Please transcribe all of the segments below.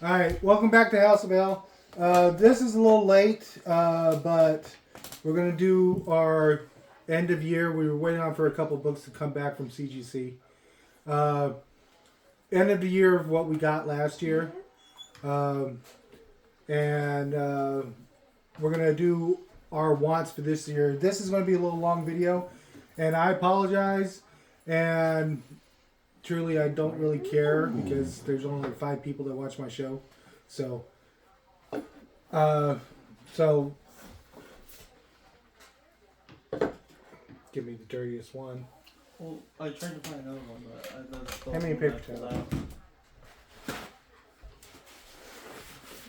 All right, welcome back to House of L. This is a little late, but we're gonna do our end of year. We were waiting on for a couple books to come back from CGC. Uh, End of the year of what we got last year, um, and we're gonna do our wants for this year. This is gonna be a little long video, and I apologize. And truly, I don't really care because there's only 5 people that watch my show. So, so give me the dirtiest one. Well, I tried to find another one, but that's the How many one I paper pulled towels? out.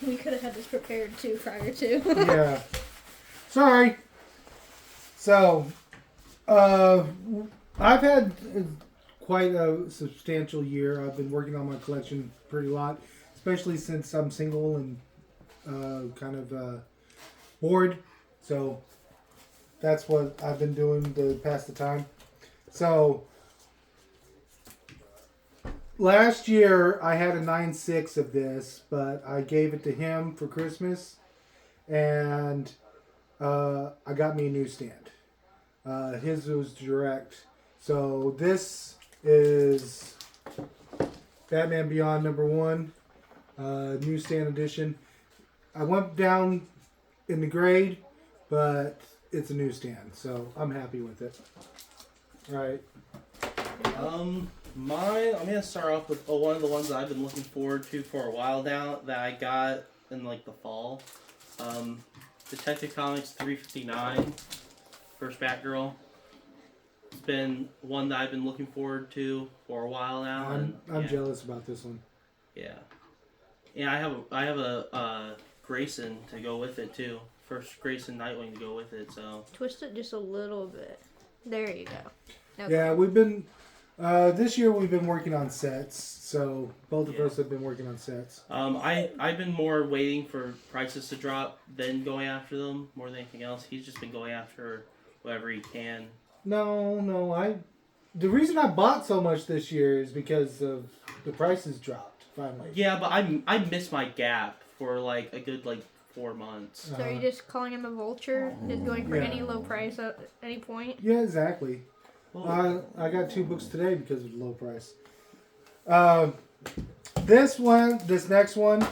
We could have had this prepared too prior to. Yeah. Sorry. So, I've had quite a substantial year. I've been working on my collection pretty lot, especially since I'm single and kind of bored. So that's what I've been doing to pass the time. So last year I had a 9.6 of this, but I gave it to him for Christmas, and I got me a newsstand. His was direct. So this is Batman Beyond #1, newsstand edition. I went down in the grade, but it's a newsstand, so I'm happy with it. All right. I'm gonna start off with one of the ones that I've been looking forward to for a while now that I got in like the fall. Detective Comics 359, First Batgirl. It's been one that I've been looking forward to for a while now. I'm jealous about this one. Yeah. Yeah, I have a Grayson to go with it too. First Grayson Nightwing to go with it. So Twist it just a little bit. There you go. Okay. Yeah, we've been this year we've been working on sets, so both of us have been working on sets. I've been more waiting for prices to drop than going after them more than anything else. He's just been going after whatever he can. No, the reason I bought so much this year is because of the prices dropped finally. Yeah, but I missed my gap for like a good 4 months. So are you just calling him a vulture? Just going for Yeah. any low price at any point? Yeah, exactly. Well, I got 2 books today because of the low price. This next one,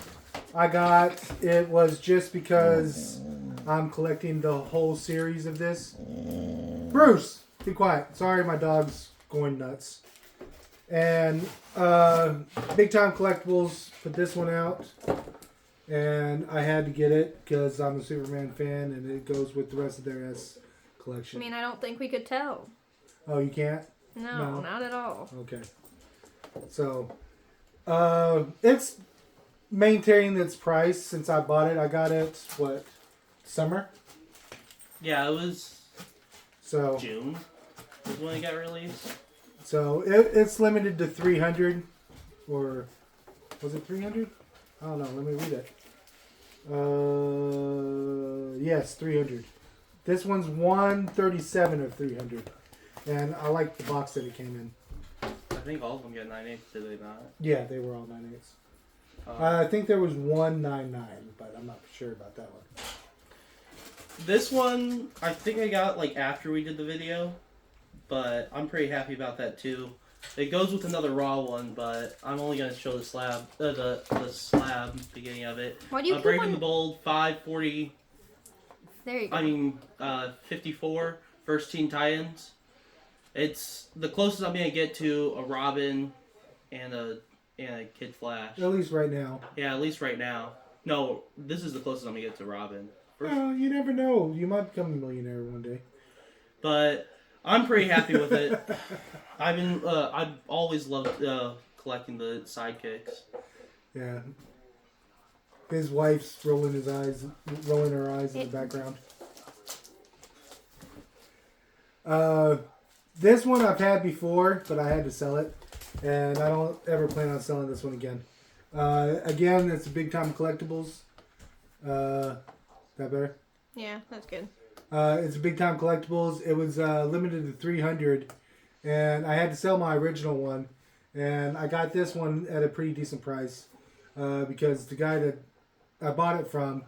I got it was just because I'm collecting the whole series of this. Bruce, be quiet. Sorry, my dog's going nuts. And Big Time Collectibles put this one out, and I had to get it because I'm a Superman fan, and it goes with the rest of their S I collection. mean, I don't think we could tell. Oh, you can't? No, No. not at all. Okay. So, it's maintaining its price since I bought it. I got it, summer? yeah, it was So, June was when it got released. it's limited to 300, or was it 300? I don't know. Let me read it. Yes, 300. This one's 137 of 300, and I like the box that it came in. I think all of them get 9/8, did they not? Yeah, they were all 9/8. Um, I think there was 199, but I'm not sure about that one. This one, I think I got after we did the video, but I'm pretty happy about that too. It goes with another raw one, but I'm only gonna show the slab, the slab beginning of it. Why do you keep Breaking on... the Bold 540. There you go. I mean, 54 First Teen Titans. It's the closest I'm gonna get to a Robin and a Kid Flash. At least right now. Yeah, at least right now. No, this is the closest I'm gonna get to Robin. Well, you never know. You might become a millionaire one day. But I'm pretty happy with it. I've always loved collecting the sidekicks. Yeah. His wife's rolling her eyes in the background. This one I've had before, but I had to sell it, and I don't ever plan on selling this one again. Again, it's a Big Time Collectibles. That better? Yeah, that's good. It's a Big Time Collectibles. It was limited to 300, and I had to sell my original one, and I got this one at a pretty decent price. because the guy that I bought it from,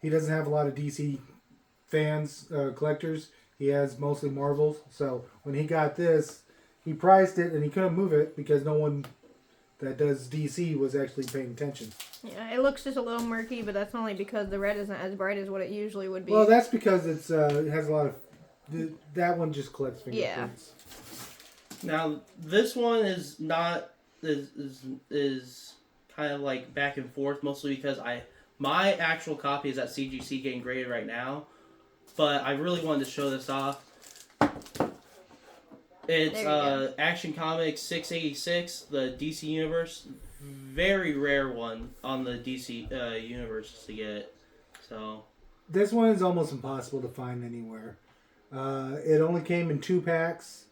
he doesn't have a lot of DC fans, collectors. He has mostly Marvels. So when he got this, he priced it and he couldn't move it because no one that does DC was actually paying attention. Yeah, it looks just a little murky, but that's only because the red isn't as bright as what it usually would be. Well, that's because it has a lot of. That one just collects fingerprints. Now this one is not is kind of like back and forth, mostly because my actual copy is at CGC getting graded right now, but I really wanted to show this off. It's Action Comics 686, the DC Universe. Very rare one on the DC Universe to get. So this one is almost impossible to find anywhere. It only came in 2-packs,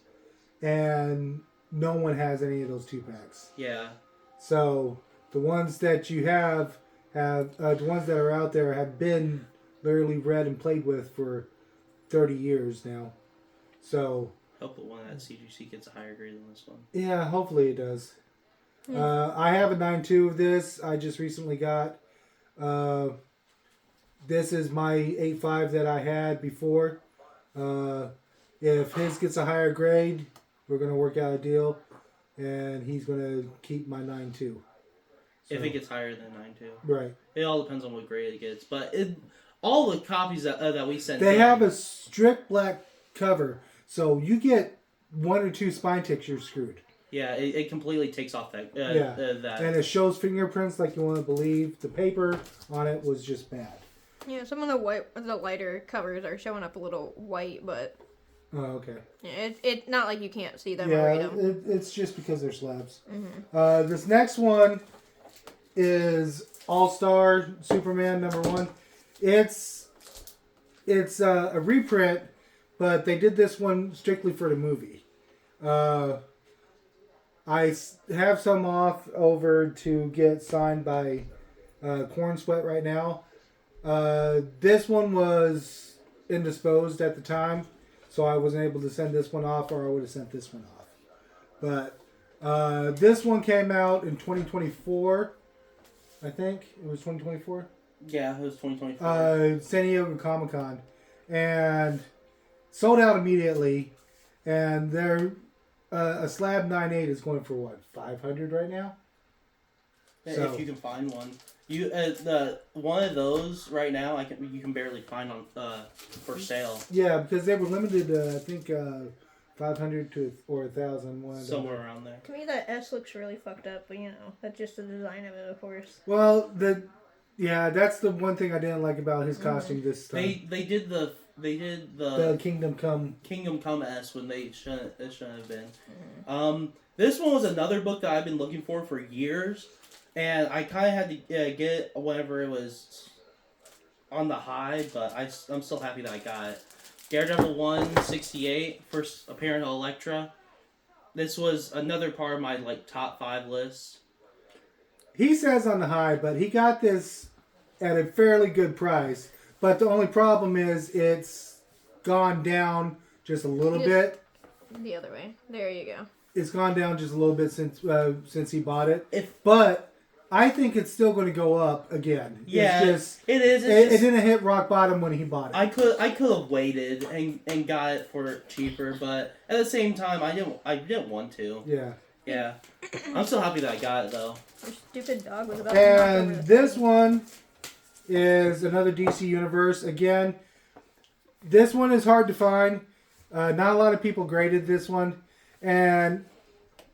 and no one has any of those 2-packs. yeah. So the ones that you have the ones that are out there have been literally read and played with for 30 years now. So Hope the one at CGC gets a higher grade than this one. yeah, hopefully it does. I have a 9.2 of this. I just recently got. This is my 8.5 that I had before. If his gets a higher grade, we're going to work out a deal, and he's going to keep my 9.2. So, If it gets higher than 9.2. right. It all depends on what grade it gets. But all the copies that we sent They in, have a strict black cover, so you get 1 or 2 spine ticks, you're screwed. yeah, it completely takes off that. That. And it shows fingerprints like you want to believe. The paper on it was just bad. Yeah, some of the lighter covers are showing up a little white, but Oh, okay. yeah, it's not like you can't see them or read them. It's just because they're slabs. This next one is All-Star Superman #1. It's a reprint, but they did this one strictly for the movie. I have some off over to get signed by Corn Sweat right now. This one was indisposed at the time, so I wasn't able to send this one off, or I would have sent this one off. But this one came out in 2024. I think it was 2024. Yeah, it was 2024. San Diego Comic Con, and sold out immediately. And they're a slab 9.8 is going for what, 500 right now? So, if you can find one, the one of those right now, you can barely find on for sale. yeah, because they were limited. I think 500 to or 1,000. Somewhere around there. To me, that S looks really fucked up, but that's just the design of it, of course. Well, that's the one thing I didn't like about his costume this time. They did the Kingdom Come. Kingdom Come S when it shouldn't have been. This one was another book that I've been looking for years, and I kind of had to get it whenever it was on the high, but I'm still happy that I got it. Daredevil 168, first appearance of Elektra. This was another part of my top 5 list. He says on the high, but he got this at a fairly good price. But the only problem is it's gone down just a little bit. The other way. There you go. It's gone down just a little bit since he bought it. But I think it's still going to go up again. Yeah, it is. It didn't hit rock bottom when he bought it. I could have waited and got it for cheaper, but at the same time, I didn't want to. Yeah. Yeah. I'm still happy that I got it though. Your stupid dog was about to knock over And the this thing. one is another DC Universe. Again, this one is hard to find. Not a lot of people graded this one. And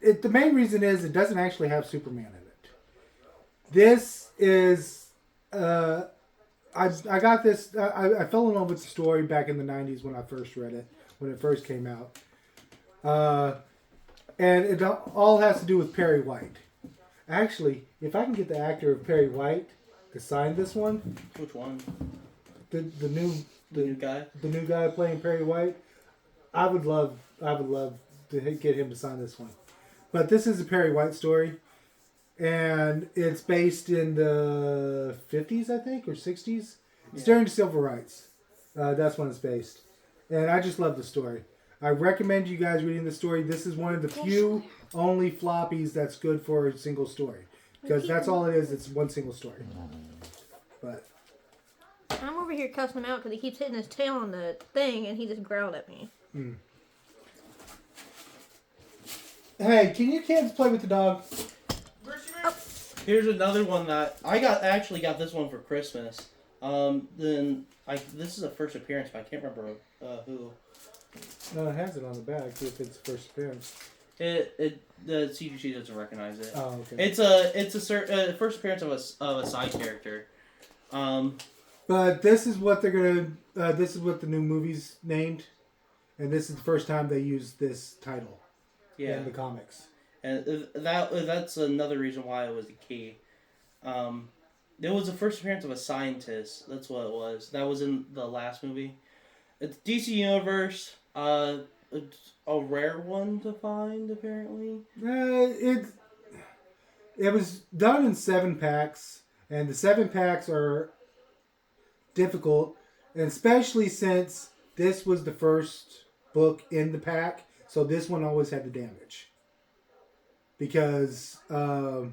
the main reason is it doesn't actually have Superman in it. This is... I got this... I fell in love with the story back in the 90s when I first read it. When it first came out. And it all has to do with Perry White. Actually, if I can get the actor of Perry White to sign this one, Which one? the new guy? the new guy playing Perry White, I would love to get him to sign this one. But this is a Perry White story, and it's based in the 50s, I think, or 60s. It's during the civil rights. That's when it's based, and I just love the story. I recommend you guys reading the story. This is one of the few only floppies that's good for a single story. because that's all it is. It's one single story. But I'm over here cussing him out because he keeps hitting his tail on the thing, and he just growled at me. hey, can you kids play with the dog? Here's another one that I actually got this one for Christmas. This is a first appearance, but I can't remember who. No, it has it on the back if it's first appearance. The CGC doesn't recognize it. Oh, okay. It's a first appearance of a side character. But this is what they're gonna. This is what the new movie's named, and this is the first time they use this title in the comics. And that's another reason why it was the key. It was the first appearance of a scientist. That's what it was. That was in the last movie. It's DC Universe. It's a rare one to find, apparently. It was done in 7-packs, and the 7-packs are difficult, and especially since this was the first book in the pack, so this one always had the damage. Because the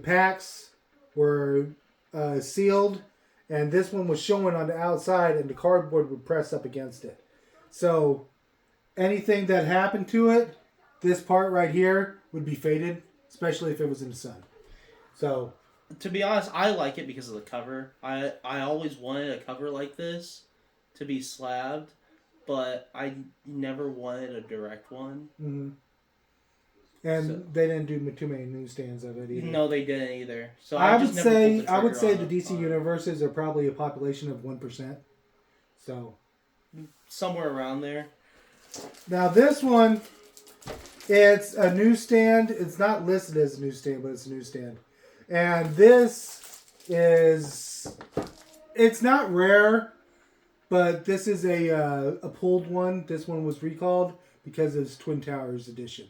packs were sealed, and this one was showing on the outside, and the cardboard would press up against it. So anything that happened to it, this part right here would be faded, especially if it was in the sun. So, to be honest, I like it because of the cover. I always wanted a cover like this to be slabbed, but I never wanted a direct one. mm-hmm. And they didn't do too many newsstands of it either. No, they didn't either. So I just would never say pulled the I would say trigger the on DC it. universes are probably a population of 1%. So Somewhere around there. now this one, it's a newsstand. It's not listed as a newsstand, but it's a newsstand. And this is, it's not rare, but this is a pulled one. This one was recalled because it's Twin Towers edition.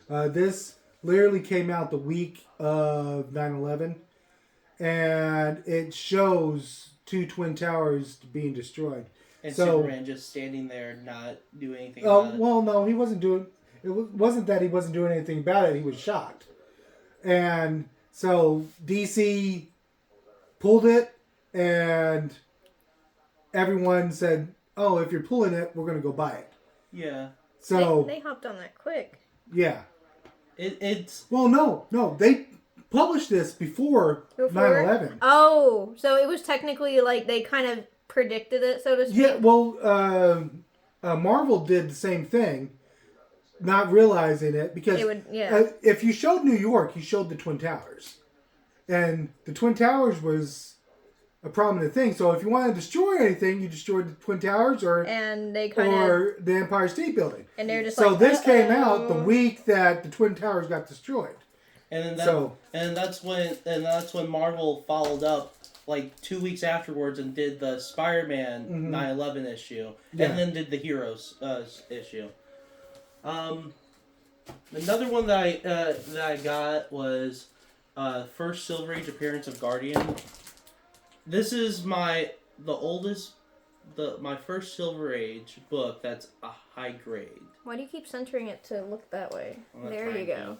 This literally came out the week of 9/11, and it shows 2 Twin Towers being destroyed. And So- Superman just standing there, not doing anything Oh, about it. well, no, he wasn't doing. It wasn't that he wasn't doing anything about it. He was shocked, and so DC pulled it, and everyone said, "Oh, if you're pulling it, we're going to go buy it." Yeah. So They hopped on that quick. yeah. It's Well, no, they published this before 9/11. Oh, so it was technically like they kind of predicted it, so to speak. Yeah, well, Marvel did the same thing, not realizing it because It would, yeah. if you showed New York, you showed the Twin Towers, and the Twin Towers was a prominent thing. So if you want to destroy anything, you destroyed the Twin Towers And they kind of, or the Empire State Building. and they're just So like, this came out "Uh-oh." the week that the Twin Towers got destroyed. and then So- that's when Marvel followed up like 2 weeks afterwards and did the Spider-Man 9/11 issue, Yeah. and then did the Heroes issue. Another one that I got was first Silver Age appearance of Guardian. This is my first Silver Age book that's a high grade. Why do you keep centering it to look that way? I'm not There you trying go.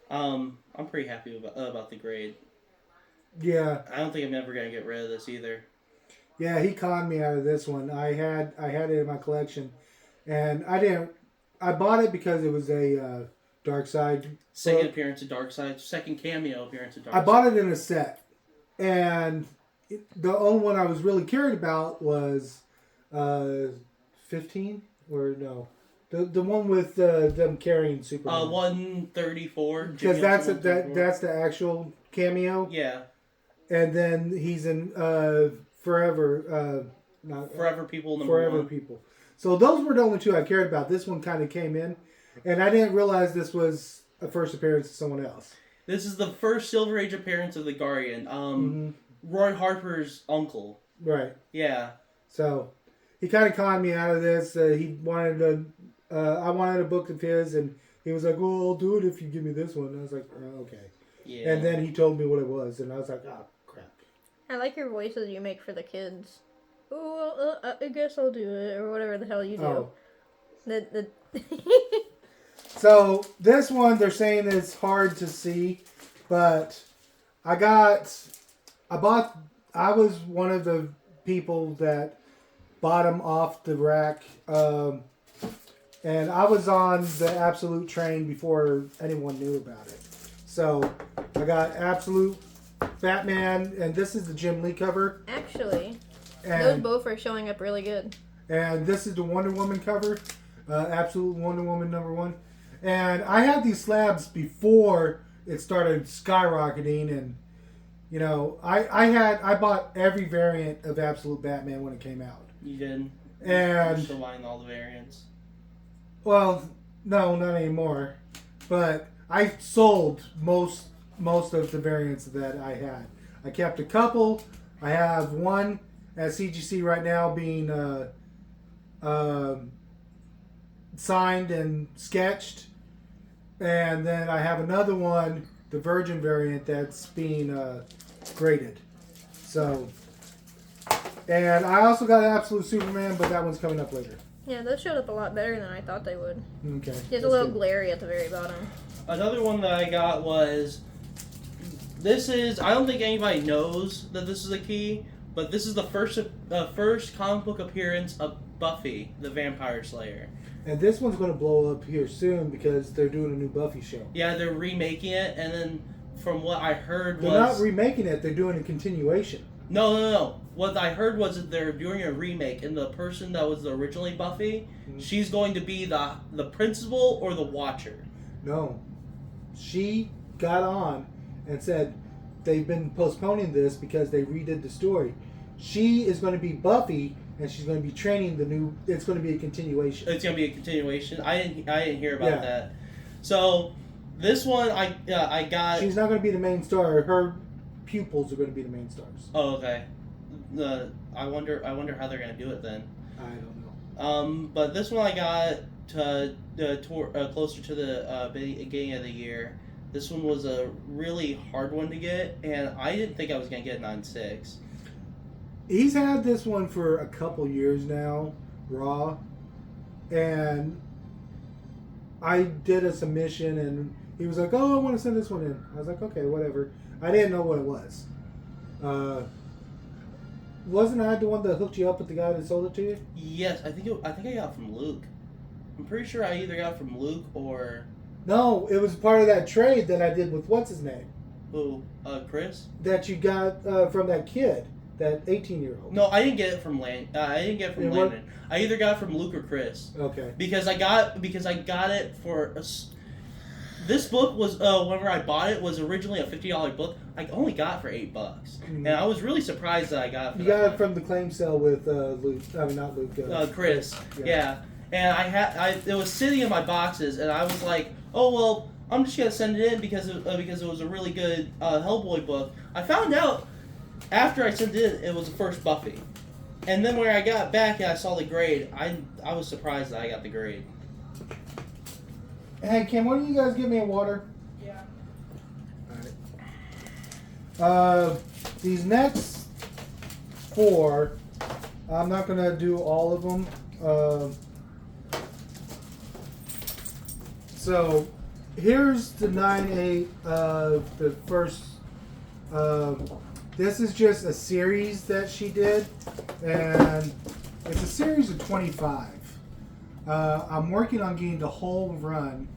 to. I'm pretty happy about the grade. Yeah, I don't think I'm ever gonna get rid of this either. yeah, he conned me out of this one. I had it in my collection, and I bought it because it was a Dark Side. Second appearance of Darkseid, second cameo appearance of Darkseid. I bought it in a set, and the only one I was really cared about was 15 or no, the one with them carrying Superman. 134. Because that's the actual cameo, Yeah, and then he's in Forever, not Forever People number Forever 1. People. So those were the only 2 I cared about. This one kind of came in, and I didn't realize this was a first appearance of someone else. This is the first Silver Age appearance of the Guardian. Roy Harper's uncle. Right. Yeah. So he kind of conned me out of this. He wanted I wanted a book of his, and he was like, "Well, I'll do it if you give me this one." And I was like, "Okay." Yeah. And then he told me what it was, and I was like, "Oh crap." I like your voices you make for the kids. Oh, well, I guess I'll do it, or whatever the hell you do. Oh. The So this one they're saying is hard to see, But I was one of the people that bought them off the rack. And I was on the Absolute train before anyone knew about it. So I got Absolute Batman, and this is the Jim Lee cover. Actually, those And, both are showing up really good. and this is the Wonder Woman cover. Absolute Wonder Woman #1. And I had these slabs before it started skyrocketing, and you know, I bought every variant of Absolute Batman when it came out. You did. And You're still buying all the variants. well, no, not anymore. But I sold most of the variants that I had. I kept a couple. I have one at CGC right now being signed and sketched, and then I have another one, the Virgin variant, that's being graded. So, and I also got Absolute Superman, but that one's coming up later. Yeah, those showed up a lot better than I thought they would. Okay. It's that's a little good. glary at the very bottom. Another one that I got was, I don't think anybody knows that this is a key, but this is the first comic book appearance of Buffy, the Vampire Slayer. And this one's going to blow up here soon because they're doing a new Buffy show. Yeah, they're remaking it, and then from what I heard They're not remaking it, they're doing a continuation. No. What I heard was that they're doing a remake, and the person that was originally Buffy, she's going to be the principal or the Watcher. No. She got on and said they've been postponing this because they redid the story. She is going to be Buffy, and she's going to be training the new... It's going to be a continuation. It's going to be a continuation. I didn't hear about Yeah. that. So, this one I got... She's not going to be the main star. Her pupils are going to be the main stars. Oh, okay. I wonder how they're going to do it then. I don't know. But this one I got closer to the beginning of the year. This one was a really hard one to get, and I didn't think I was going to get 9.6. He's had this one for a couple years now, Raw, and I did a submission, and he was like, "Oh, I want to send this one in." I was like, "Okay, whatever." I didn't know what it was. Wasn't I the one that hooked you up with the guy that sold it to you? Yes, I think I got it from Luke. I'm pretty sure I either got it from Luke or No, it was part of that trade that I did with what's his name Chris. that you got from that kid, that 18-year-old. No, I didn't get it from Landon. I didn't get it from Yeah, what- Landon. I either got it from Luke or Chris. Okay. Because I got it for this book was whenever I bought it was originally a $50 book. I only got it for $8, Mhm. and I was really surprised that I got it. For You that got it much. from the claim sale with Luke. I mean, not Luke. Chris. Yeah. And it was sitting in my boxes, and I was like, oh well, I'm just gonna send it in because it was a really good Hellboy book. I found out after I sent it in, it was the first Buffy, and then when I got back and I saw the grade, I was surprised that I got the grade. Hey, Kim, why don't you guys give me a water? Yeah. Alright. These next 4, I'm not going to do all of them. So, here's the 9/8 of the first. This is just a series that she did, and it's a series of 25. I'm working on getting the whole run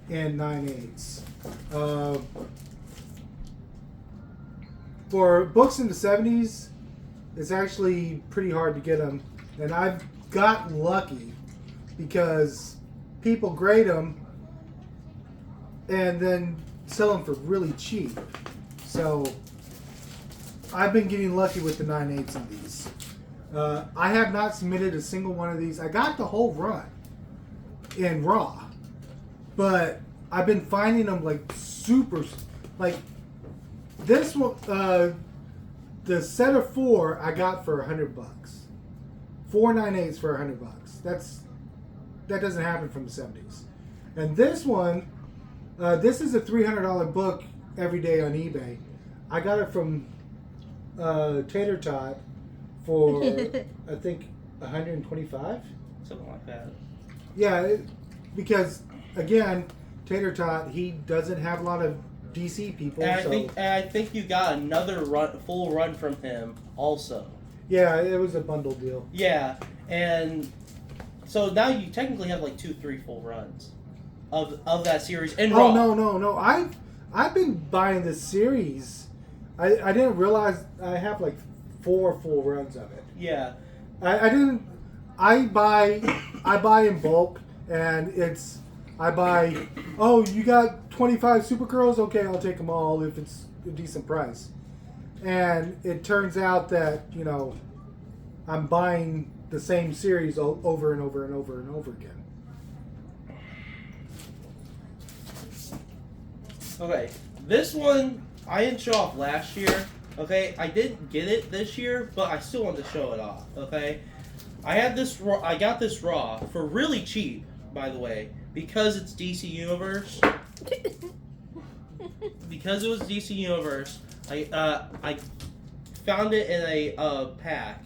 in 9/8. For books in the 70s, it's actually pretty hard to get them, and I've gotten lucky because people grade them and then sell them for really cheap. So I've been getting lucky with the 9/8 of these. I have not submitted a single one of these. I got the whole run in Raw, but I've been finding them like super, like this one. The set of 4 I got for $100. 4 9/8 for $100. That doesn't happen from the 70s. And this one, this is a $300 book every day on eBay. I got it from Tater Tot for I think 125. Something like that. Yeah, because again, Tater Tot, he doesn't have a lot of DC people. And So I think you got another full run from him also. yeah, it was a bundle deal. Yeah, and so now you technically have like 2-3 full runs of that series in Raw. Oh no! I've been buying this series. I didn't realize I have like 4 full runs of it. Yeah, I didn't. I buy in bulk, and I buy. Oh, you got 25 Supergirls? Okay, I'll take them all if it's a decent price. And it turns out that I'm buying the same series over and over and over and over again. okay. This one I didn't show off last year. Okay, I didn't get it this year, but I still wanted to show it off. Okay, I got this Raw for really cheap, by the way, because it's DC Universe. Because it was DC Universe, I found it in a pack,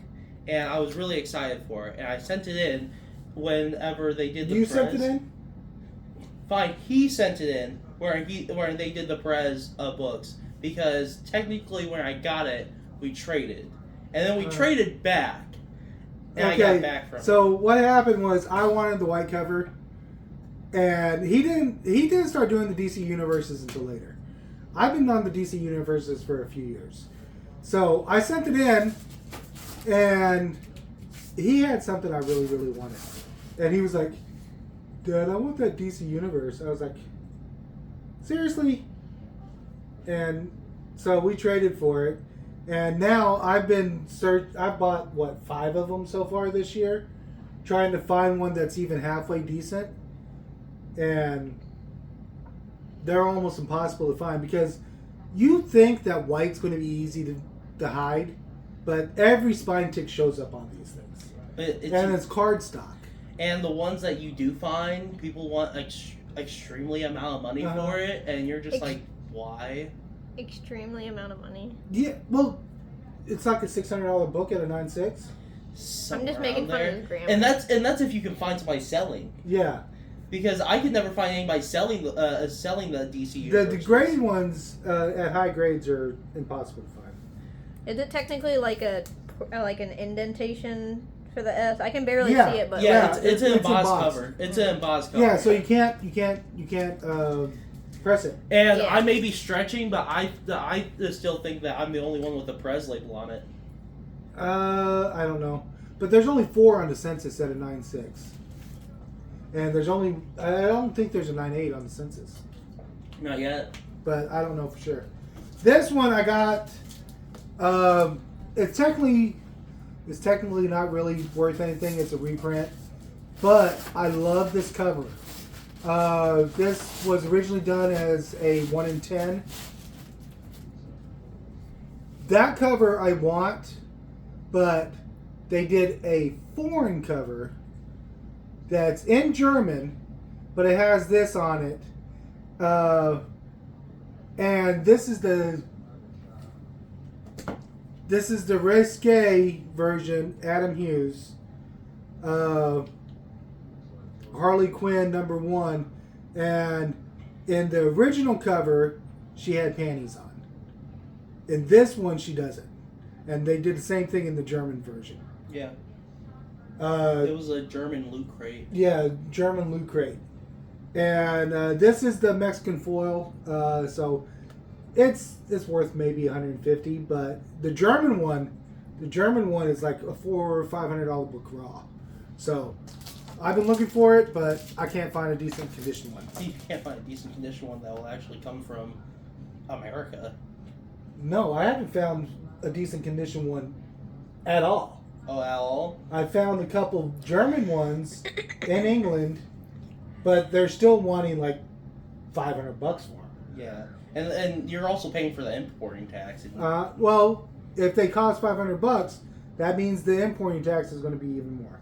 and I was really excited for it. And I sent it in whenever they did the. You press. sent it in? Fine, he sent it in where they did the Perez books, because technically when I got it, we traded, and then we traded back, and I got back from. So what happened was I wanted the white cover, and he didn't start doing the DC universes until later. I've been on the DC universes for a few years, so I sent it in, and he had something I really really wanted, and he was like, "Dad, I want that DC universe." I was like, "Seriously?" And so we traded for it, and now I've bought 5 of them so far this year, trying to find one that's even halfway decent, and they're almost impossible to find, because you think that white's going to be easy to hide, but every spine tick shows up on these things, and it's card stock. And the ones that you do find, people want extremely amount of money for it, and you're just like, why? Extremely amount of money. Yeah, well, it's like a $600 book at a 9.6. Somewhere I'm just making fun there. of his grammar. And that's if you can find somebody selling. Yeah, Because I could never find anybody selling the DC the universe. graded ones at high grades are impossible to find. Is it technically like an indentation for the S? I can barely Yeah. see it, but Yeah, like- it's an it's embossed embossed. cover. It's an embossed cover. Yeah, so you can't press it. And Yeah. I may be stretching, but I still think that I'm the only one with a Perez label on it. I don't know, but there's only 4 on the census at a 9.6, and I don't think there's a 9.8 on the census, Not yet. but I don't know for sure. This one I got. It's technically not really worth anything. It's a reprint, but I love this cover. This was originally done as a 1 in 10. That cover I want, but they did a foreign cover that's in German, but it has this on it. And this is the risque version, Adam Hughes. Harley Quinn #1, and in the original cover she had panties on. In this one she doesn't, and they did the same thing in the German version. Yeah. It was a German loot crate. Yeah, German loot crate, and this is the Mexican foil, so it's worth maybe $150, but the German one is like a $400 or $500 book raw, so. I've been looking for it, but I can't find a decent condition one. You can't find a decent condition one that will actually come from America. No, I haven't found a decent condition one at all. Oh, at all? I found a couple German ones in England, but they're still wanting like $500 for them. Yeah. And you're also paying for the importing tax. Well, if they cost $500, that means the importing tax is going to be even more.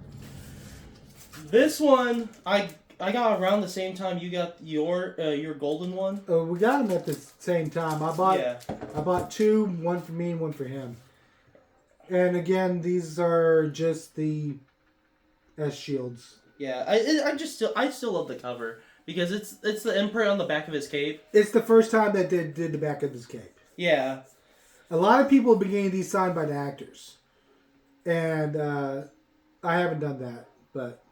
This one, I got around the same time you got your golden one. We got them at the same time. I bought 2, one for me and one for him. And again, these are just the S shields. Yeah, I still love the cover because it's the imprint on the back of his cape. It's the first time that they did the back of his cape. Yeah. A lot of people have been getting these signed by the actors. And I haven't done that, but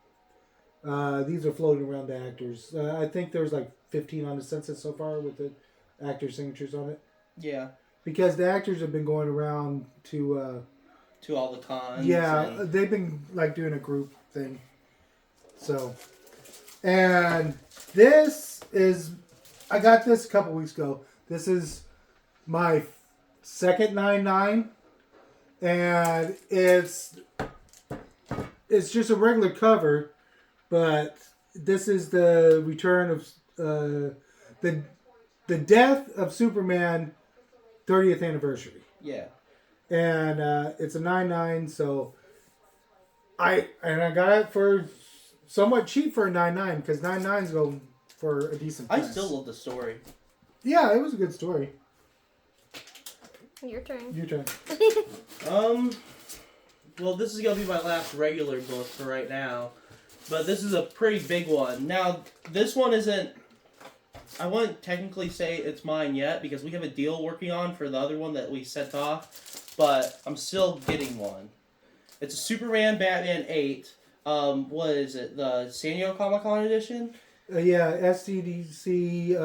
these are floating around the actors. I think there's like 15 on the census so far with the actor signatures on it. Yeah. Because the actors have been going around to all the cons. yeah, and- they've been like doing a group thing. So, and this is, I got this a couple weeks ago. This is my second 9.9, and it's just a regular cover, but this is the return of the death of Superman 30th anniversary. Yeah. And it's a 9.9, so I got it for somewhat cheap for a 9.9 because 9.9s go for a decent I price. still love the story. Yeah, it was a good story. Your turn. Your turn. Well, this is gonna be my last regular book for right now, but this is a pretty big one. Now, this one isn't. I wouldn't technically say it's mine yet because we have a deal working on for the other one that we sent off, but I'm still getting one. It's a Superman Batman 8. What is it? The San Diego Comic Con edition? Yeah, SCDC.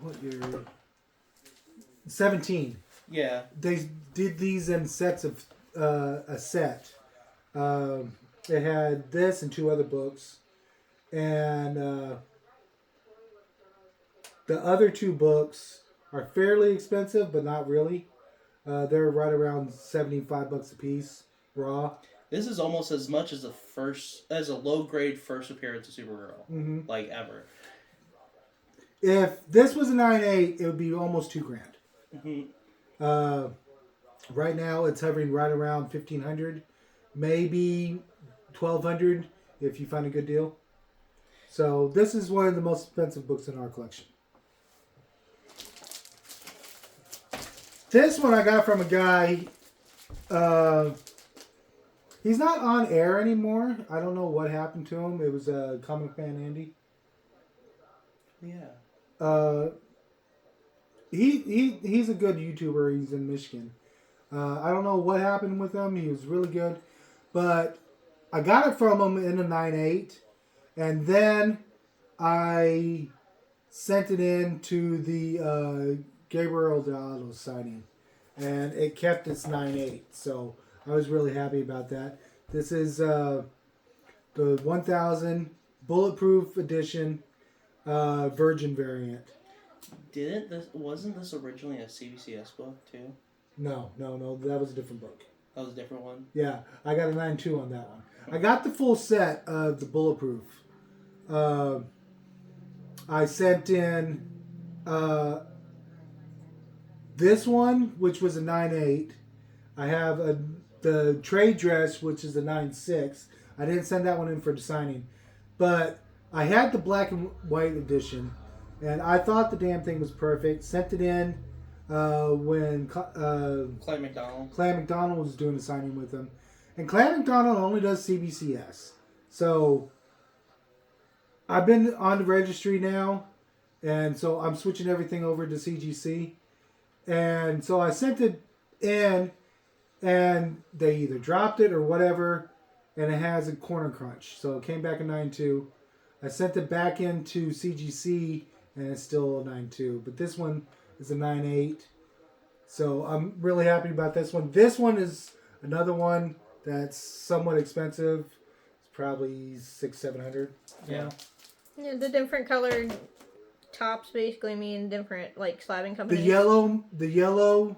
What year? 17. Yeah. They did these in sets of a set. It had this and 2 other books, and the other 2 books are fairly expensive, but not really. They're right around $75 a piece, raw. This is almost as much as a low grade first appearance of Supergirl, Mm-hmm. like ever. If this was a 9.8, it would be almost $2,000. Mm-hmm. Right now, it's hovering right around $1,500, maybe $1,200 if you find a good deal. So this is one of the most expensive books in our collection. This one I got from a guy. He's not on air anymore. I don't know what happened to him. It was Comic Man Andy. Yeah. He's a good YouTuber. He's in Michigan. I don't know what happened with him. He was really good, but I got it from him in a 9.8, and then I sent it in to the Gabriel Delgado signing, and it kept its 9.8. So I was really happy about that. This is the 1000 Bulletproof Edition Virgin variant. Wasn't this originally a CBCS book too? No, that was a different book. That was a different one. Yeah, I got a 9.2 on that one. I got the full set of the Bulletproof. I sent in this one, which was a 9.8. I have the trade dress, which is a 9.6. I didn't send that one in for the signing, but I had the black and white edition, and I thought the damn thing was perfect. Sent it in when Clay McDonald. Clan McDonald was doing a signing with him. And Clan McDonald only does CBCS. So I've been on the registry now, and so I'm switching everything over to CGC. And so I sent it in, and they either dropped it or whatever, and it has a corner crunch. So it came back a 9.2. I sent it back into CGC, and it's still a 9.2. But this one is a 9.8. So I'm really happy about this one. This one is another one that's somewhat expensive. It's probably $600-700. Yeah. Yeah, the different colored tops basically mean different like slabbing The companies. yellow,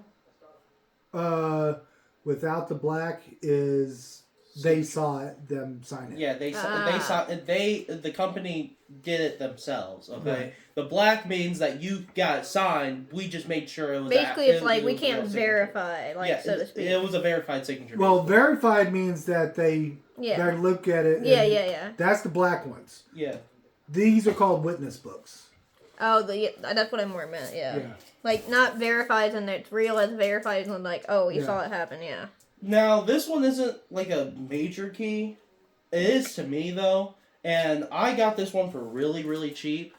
without the black is they saw it, them sign it. Yeah, they saw the company did it themselves. Okay, Right. the black means that you got it signed. We just made sure it was Basically, it's like we was a real can't signature. verify, like Yeah, so to speak. it was a verified signature. Well, basically. verified means that they look at it. Yeah, and yeah. That's the black ones. Yeah. These are called witness books. Oh, that's what I more meant. Yeah. Yeah. Like not verified and it's real as verified and like, oh, you Yeah. saw it happen. Yeah. Now this one isn't like a major key. It is to me though, and I got this one for really, really cheap.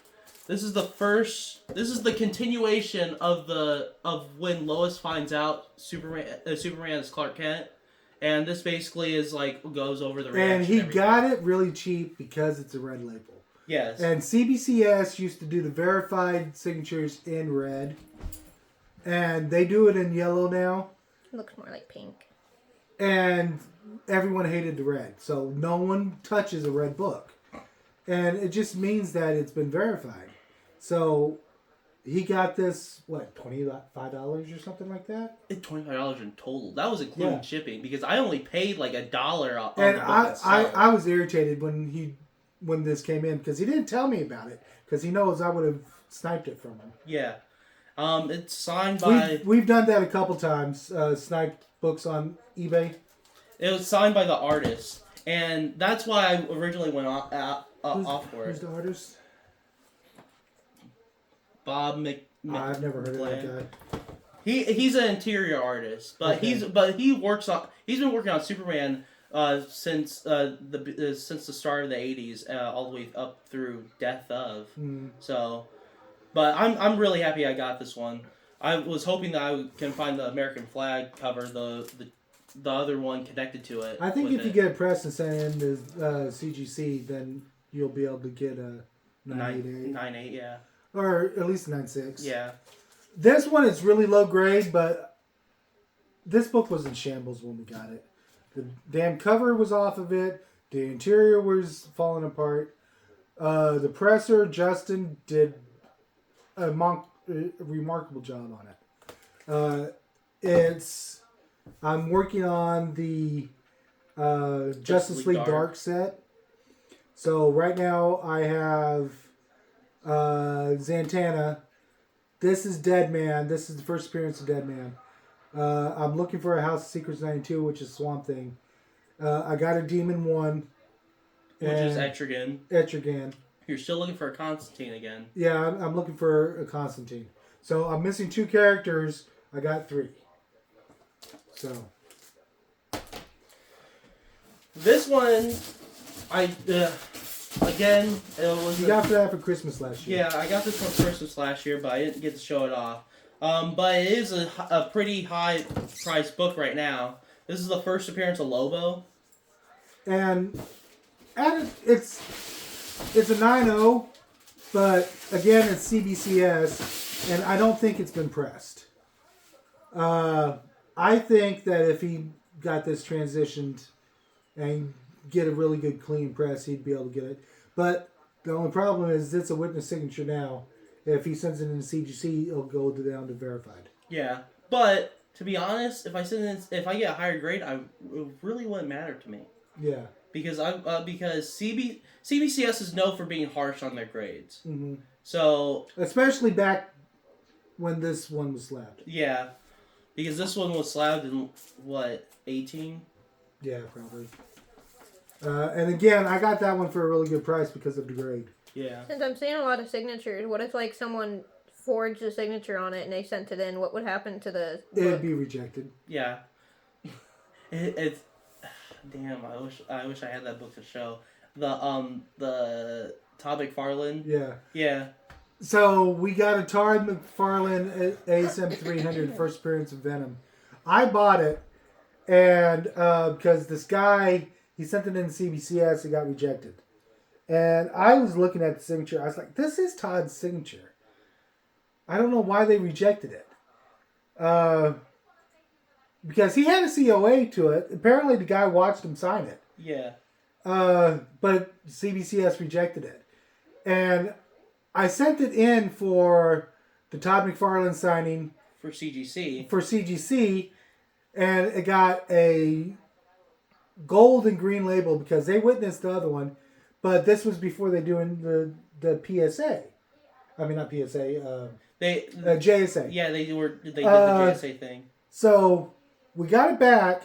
This is the continuation of when Lois finds out Superman is Clark Kent, and this basically is like goes over the reaction. And he everything. got it really cheap because it's a red label. Yes. And CBCS used to do the verified signatures in red, and they do it in yellow now. It looks more like pink. And everyone hated the red, so no one touches a red book, and it just means that it's been verified. So he got this $25 or something like that. It's $25 in total. That was including shipping because I only paid like $1 on And the book itself. I was irritated when this came in because he didn't tell me about it because he knows I would have sniped it from him. Yeah. It's signed by. We've done that a couple times. Sniped books on eBay. It was signed by the artist, and that's why I originally went off for Who's it. the artist? Bob I've never heard of that guy. He's an interior artist, but Okay. he's been working on Superman since the start of the '80s, all the way up through Death of. So, but I'm really happy I got this one. I was hoping that I can find the American flag cover, the other one connected to it. I think with if you get it pressed and sent in to CGC, then you'll be able to get a 988. 9.8, yeah. Or at least a 9.6. Yeah. This one is really low grade, but this book was in shambles when we got it. The damn cover was off of it. The interior was falling apart. The presser, Justin, did a remarkable job on it. I'm working on the Justice League Dark set. So right now I have Zatanna. This is Deadman. This is the first appearance of Deadman. I'm looking for a House of Secrets 92, which is Swamp Thing. I got a Demon 1. Which is Etrigan. Etrigan. You're still looking for a Constantine again. Yeah, I'm looking for a Constantine. So I'm missing 2 characters. I got 3. So. This one, again, it was... You got that for Christmas last year. Yeah, I got this for Christmas last year, but I didn't get to show it off. But it is a pretty high priced book right now. This is the first appearance of Lobo. And it's a 9.0, but again, it's CBCS, and I don't think it's been pressed. I think that if he got this transitioned and get a really good clean press, he'd be able to get it. But the only problem is it's a witness signature now. If he sends it in CGC, it'll go down to verified. Yeah, but to be honest, if I get a higher grade, it really wouldn't matter to me. Yeah. Because CBCS is known for being harsh on their grades. Mm-hmm. So especially back when this one was slabbed. Yeah, because this one was slabbed in what 18. Yeah, probably. And again, I got that one for a really good price because of the grade. Yeah. Since I'm seeing a lot of signatures, what if like someone forged a signature on it and they sent it in? What would happen to the book? It'd be rejected. Yeah. It's damn. I wish I had that book to show. The Todd McFarlane. Yeah. Yeah. So we got a Todd McFarlane ASM 300 first appearance of Venom. I bought it, and because this guy, he sent it in CBCS, it got rejected. And I was looking at the signature. I was like, this is Todd's signature. I don't know why they rejected it. Because he had a COA to it. Apparently the guy watched him sign it. Yeah. But CBCS rejected it. And I sent it in for the Todd McFarlane signing. For CGC. For CGC. And it got a gold and green label because they witnessed the other one. But this was before they doing the PSA. I mean, not PSA. JSA. Yeah, they did the JSA thing. So we got it back,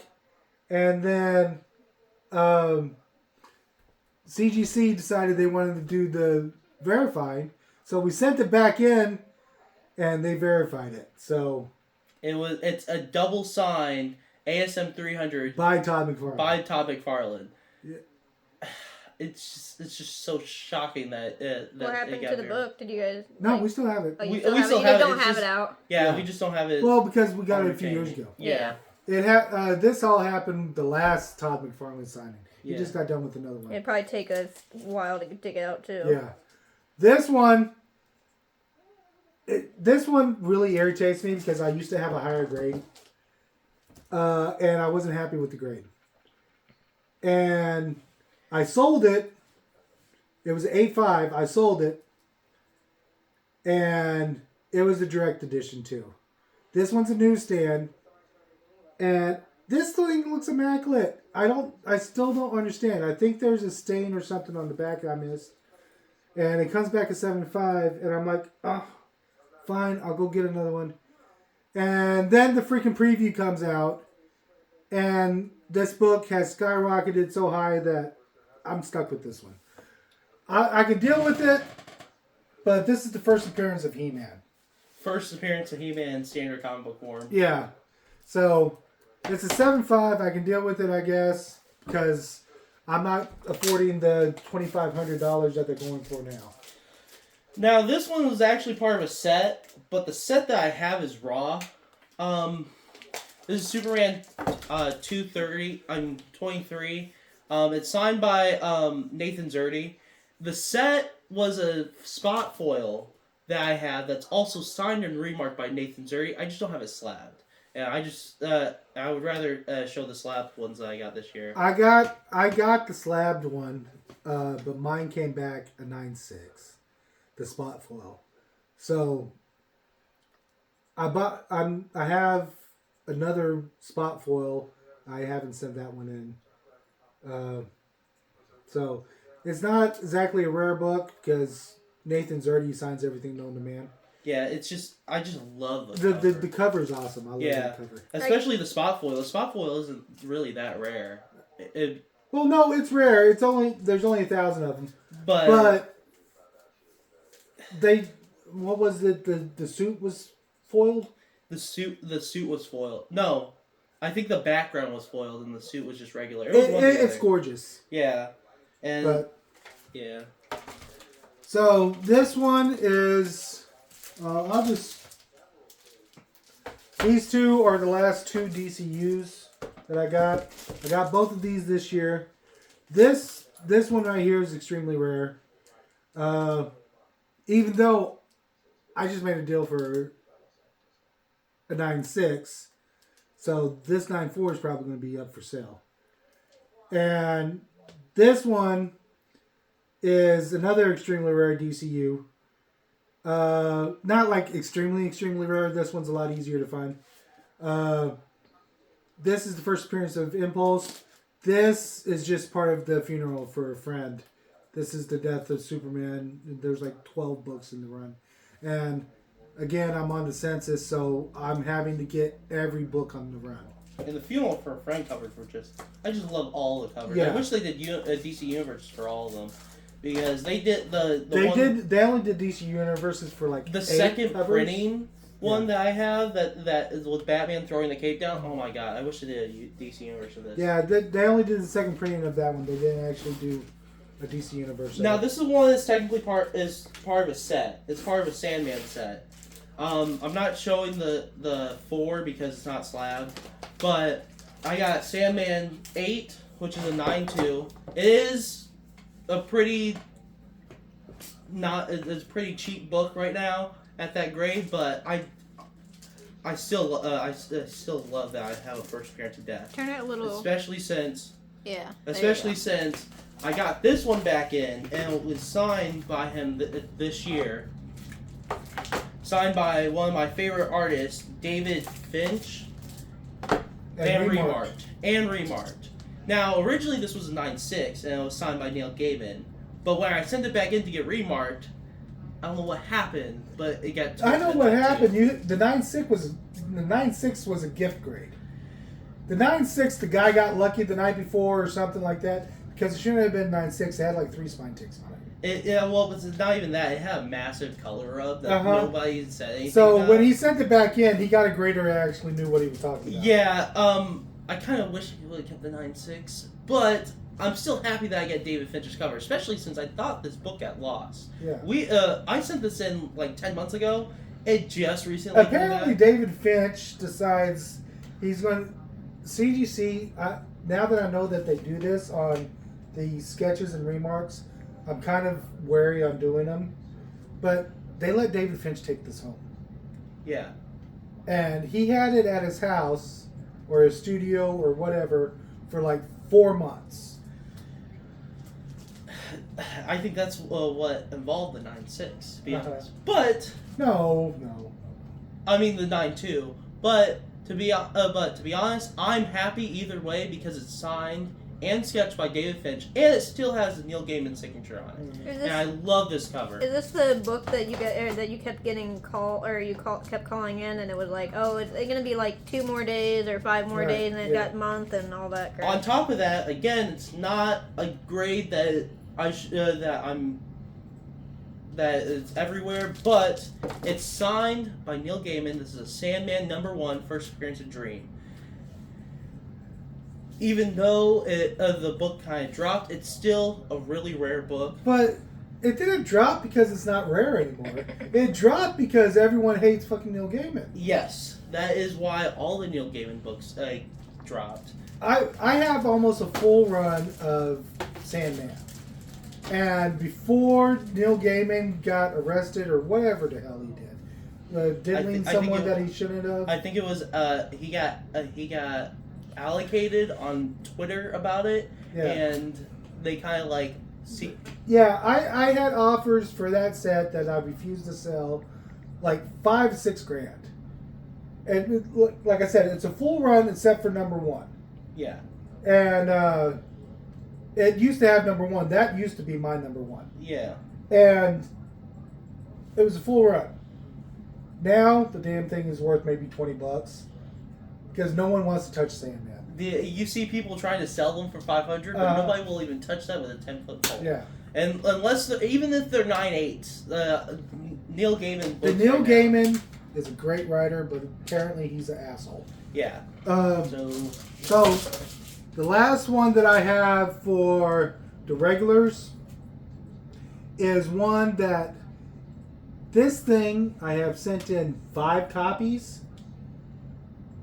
and then CGC decided they wanted to do the verifying. So we sent it back in, and they verified it. So it's a double signed ASM 300 by Todd McFarlane. By Todd McFarlane. Yeah. it's just so shocking that that What it happened got to the here. book? Did you guys? No, like- we still have it. Oh, you we still have still it. You have just it, don't it's have just- it out. Yeah, Yeah. we just don't have it. Well, because we got it a few on years retained. ago. Yeah. This all happened the last Todd McFarlane signing. He Yeah. just got done with another one. It'd probably take a while to dig it out too. Yeah. This one really irritates me because I used to have a higher grade. And I wasn't happy with the grade. And I sold it. It was 8.5. I sold it. And it was a direct edition too. This one's a newsstand. And this thing looks immaculate. I still don't understand. I think there's a stain or something on the back I missed. And it comes back at 7.5. And I'm like, oh, fine, I'll go get another one. And then the freaking preview comes out. And this book has skyrocketed so high that I'm stuck with this one. I can deal with it, but this is the first appearance of He-Man. First appearance of He-Man in standard comic book form. Yeah. So, it's a 7.5. I can deal with it, I guess, because I'm not affording the $2,500 that they're going for now. Now, this one was actually part of a set, but the set that I have is raw. This is Superman 230. I'm 23. It's signed by Nathan Zerdy. The set was a spot foil that I have that's also signed and remarked by Nathan Zerdy. I just don't have it slabbed. And I would rather show the slabbed ones that I got this year. I got the slabbed one, but mine came back a 9.6, the spot foil. So I have another spot foil. I haven't sent that one in. So it's not exactly a rare book because Nathan Zerdy signs everything known to man. Yeah, it's just I just love the cover. The cover's awesome. I love Yeah. the cover. Especially the spot foil. The spot foil isn't really that rare. Well, no, it's rare. There's only 1,000 of them. But What was it? The suit was foiled. the suit was foiled. No, I think the background was foiled and the suit was just regular. It's gorgeous. Yeah, and But yeah. so this one is. These two are the last two DCUs that I got. I got both of these this year. This one right here is extremely rare. Even though I just made a deal for a 9.6, so this 9.4 is probably going to be up for sale. And this one is another extremely rare DCU. Not like extremely rare. This one's a lot easier to find. This is the first appearance of Impulse. This is just part of the funeral for a friend. This is the death of Superman. There's like 12 books in the run. And again, I'm on the census, so I'm having to get every book on the run. And the funeral for a friend covers were I just love all the covers. Yeah. I wish they did DC Universe for all of them. Because they did They only did DC Universes for like the 8 second covers. printing one that I have that is with Batman throwing the cape down. Oh my god! I wish they did a DC Universe of this. Yeah, they only did the second printing of that one. They didn't actually do a DC Universe. Now this is one that's technically part of a set. It's part of a Sandman set. I'm not showing the 4 because it's not slabbed, but I got Sandman 8, which is a 9.2. It is a pretty it's a pretty cheap book right now at that grade, but I still love that I have a first appearance of Death, Turn it a little. especially since Yeah. since I got this one back in and it was signed by him this year. Signed by one of my favorite artists, David Finch, and remarked. Now, originally this was a 9.6 and it was signed by Neil Gaiman, but when I sent it back in to get remarked, I don't know what happened, but it got. I know what happened. The 9.6 was a gift grade. The 9.6, the guy got lucky the night before or something like that because it shouldn't have been 9.6. It had like 3 spine ticks on it. Well, it's not even that. It had a massive color rub that nobody said anything So about. when he sent it back in, he got a grader that actually knew what he was talking about. Yeah, I kind of wish he would have kept the 9.6, but I'm still happy that I get David Fincher's cover, especially since I thought this book got lost. Yeah. I sent this in like 10 months ago. It just recently came Apparently, back. David Finch decides he's going. CGC. Now that I know that they do this on the sketches and remarks, I'm kind of wary on doing them. But they let David Finch take this home, Yeah. and he had it at his house or his studio or whatever for like 4 months. I think that's what involved the 9.6, to be Uh-huh. honest. But No. I mean the 9.2. But to be honest, I'm happy either way because it's signed and sketched by David Finch, and it still has the Neil Gaiman signature on it. Is And I this, love this cover. is this the book that you kept getting kept calling in, and it was like, oh, it's gonna be like 2 more days or 5 more Right, days, and it yeah. got month and all that crap. On top of that, again, it's not a grade that that it's everywhere, but it's signed by Neil Gaiman. This is a Sandman #1 first appearance of Dream. Even though the book kind of dropped, it's still a really rare book. But it didn't drop because it's not rare anymore. It dropped because everyone hates fucking Neil Gaiman. Yes, that is why all the Neil Gaiman books dropped. I have almost a full run of Sandman. And before Neil Gaiman got arrested or whatever the hell he did, diddling I think someone it- that he shouldn't have. I think it was he got allocated on Twitter about it, Yeah. and they kind of like see. Yeah, I had offers for that set that I refused to sell, like $5 to $6 grand. And like I said, it's a full run except for #1. Yeah, And it used to have #1. That used to be my #1. yeah. And it was a full run. Now the damn thing is worth maybe $20 because no one wants to touch Sandman. You see people trying to sell them for 500, but nobody will even touch that with a 10-foot pole. Yeah, And unless even if they're 9/8, Neil Gaiman. the books Neil right now- Gaiman is a great writer, but apparently he's an asshole. Yeah. So So the last one that I have for the regulars is one that this thing I have sent in 5 copies,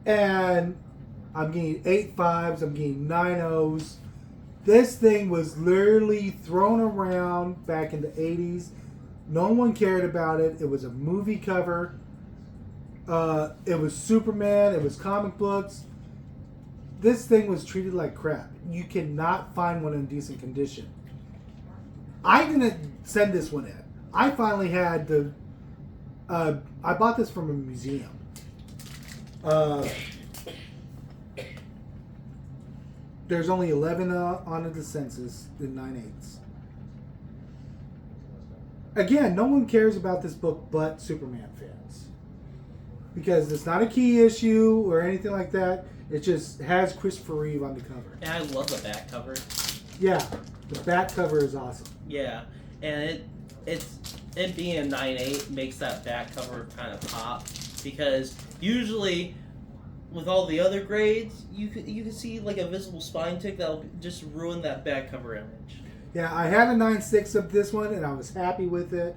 and I'm getting 8 5s, I'm getting 9 0s. This thing was literally thrown around back in the 80s. No one cared about it. It was a movie cover. It was Superman. It was comic books. This thing was treated like crap. You cannot find one in decent condition. I didn't send this one in. I finally had the. I bought this from a museum. There's only 11 on the census in 9/8. Again, no one cares about this book but Superman fans. Because it's not a key issue or anything like that. It just has Christopher Reeve on the cover. and I love the back cover. Yeah, the back cover is awesome. Yeah, and it being a 9/8 makes that back cover kind of pop because usually with all the other grades you can see like a visible spine tick that'll just ruin that back cover image. Yeah, I had a 9/6 of this one and I was happy with it.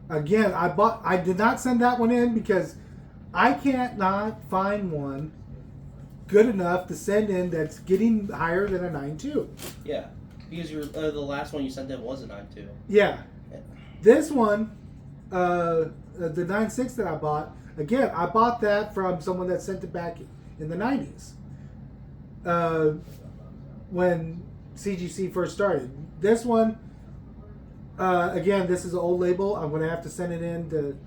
Again, I did not send that one in because I can't not find one good enough to send in that's getting higher than a 9.2. Yeah, because the last one you sent in was a 9.2. Yeah. This one, the 9.6 that I bought, again, I bought that from someone that sent it back in the 90s. When CGC first started. This one, again, this is an old label. I'm going to have to send it in to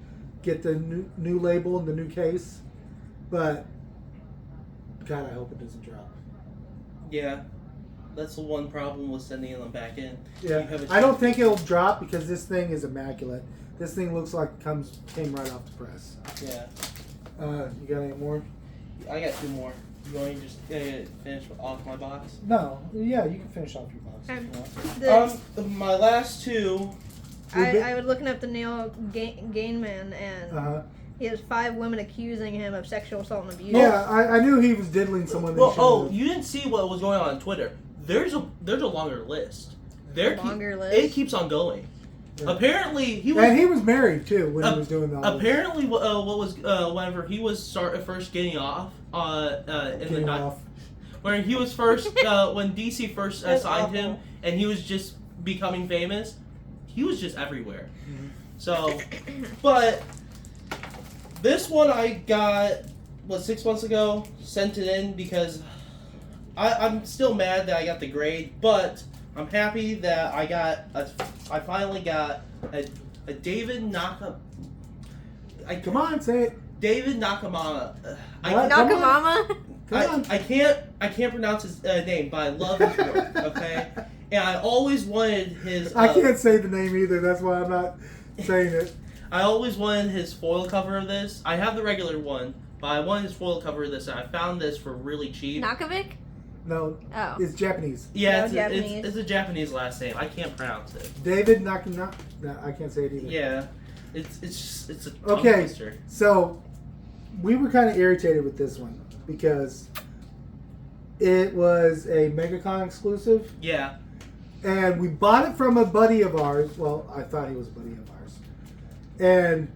get the new label and the new case. But, God, I hope it doesn't drop. Yeah, that's the one problem with sending them back in. Yeah, You have a I don't think it'll drop because this thing is immaculate. This thing looks like it came right off the press. Yeah, You got any more? I got 2 more. You want to just finish off my box? No. Yeah, you can finish off your box if you want. My last 2. I was looking up the Neil Gaiman, and Uh-huh. he has 5 women accusing him of sexual assault and abuse. Yeah, I knew he was diddling someone. that Well, shouldn't have. you didn't see what was going on Twitter. there's a longer list. Longer list? It keeps on going. Yeah. Apparently, he was. And he was married too when he was doing all this. Apparently, what was whenever he was first getting off Getting off. when he was first when DC first That's signed him awful. and he was just becoming famous, he was just everywhere. So, but this one I got 6 months ago, sent it in because I'm still mad that I got the grade, but I'm happy that I finally got a David Come on, say it. David Nakamura. What? Come Nakamama? Come on. I can't pronounce his name, but I love his work. Okay, and I always wanted his. I can't say the name either. That's why I'm not saying it. I always wanted his foil cover of this. I have the regular one, but I wanted his foil cover of this, and I found this for really cheap. Nakovic? No, Oh. it's Japanese. Yeah, No, it's, Japanese. it's a Japanese last name. I can't pronounce it. David Nakana. No, I can't say it either. Yeah, it's a tongue Okay, twister. so we were kind of irritated with this one because it was a MegaCon exclusive, Yeah, and we bought it from a buddy of ours. Well, I thought he was a buddy of ours, and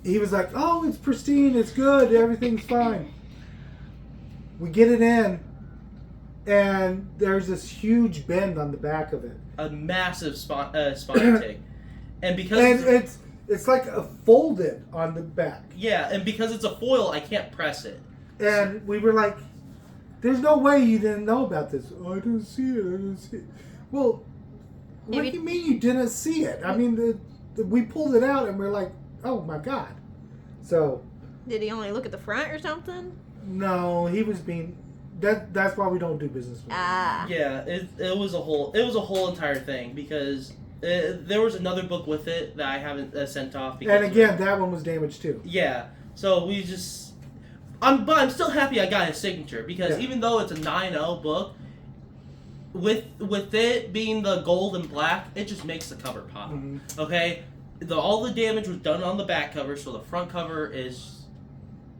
he was like, "Oh, it's pristine, it's good, everything's fine." We get it in, and there's this huge bend on the back of it, a massive spine tick, and because and it's like a folded on the back. yeah, and because it's a foil, I can't press it. And we were like, "There's no way you didn't know about this." "Oh, I didn't see it. I didn't see it." Well, what Maybe- do you mean you didn't see it? I mean, we pulled it out and we're like, "Oh my god!" So Did he only look at the front or something? no, he was being. That's why we don't do business with him. Ah. Yeah, it was a whole entire thing because there was another book with it that I haven't sent off. Because And again, that one was damaged too. yeah, so we just. But I'm still happy I got his signature because Yeah. even though it's a 9.0 book, with it being the gold and black, it just makes the cover pop. Mhm. Okay, all the damage was done on the back cover, so the front cover is.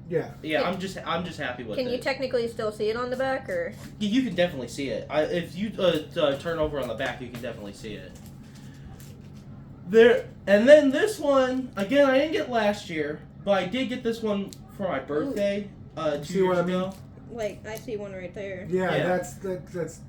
Yeah. Yeah, I'm just happy with Can it. you technically still see it on the back, or? You can definitely see it. If you turn over on the back, you can definitely see it. There, and then this one again. I didn't get last year, but I did get this one for my birthday 2 See years what I mean? ago. Like, I see one right there. Yeah, Yeah. that's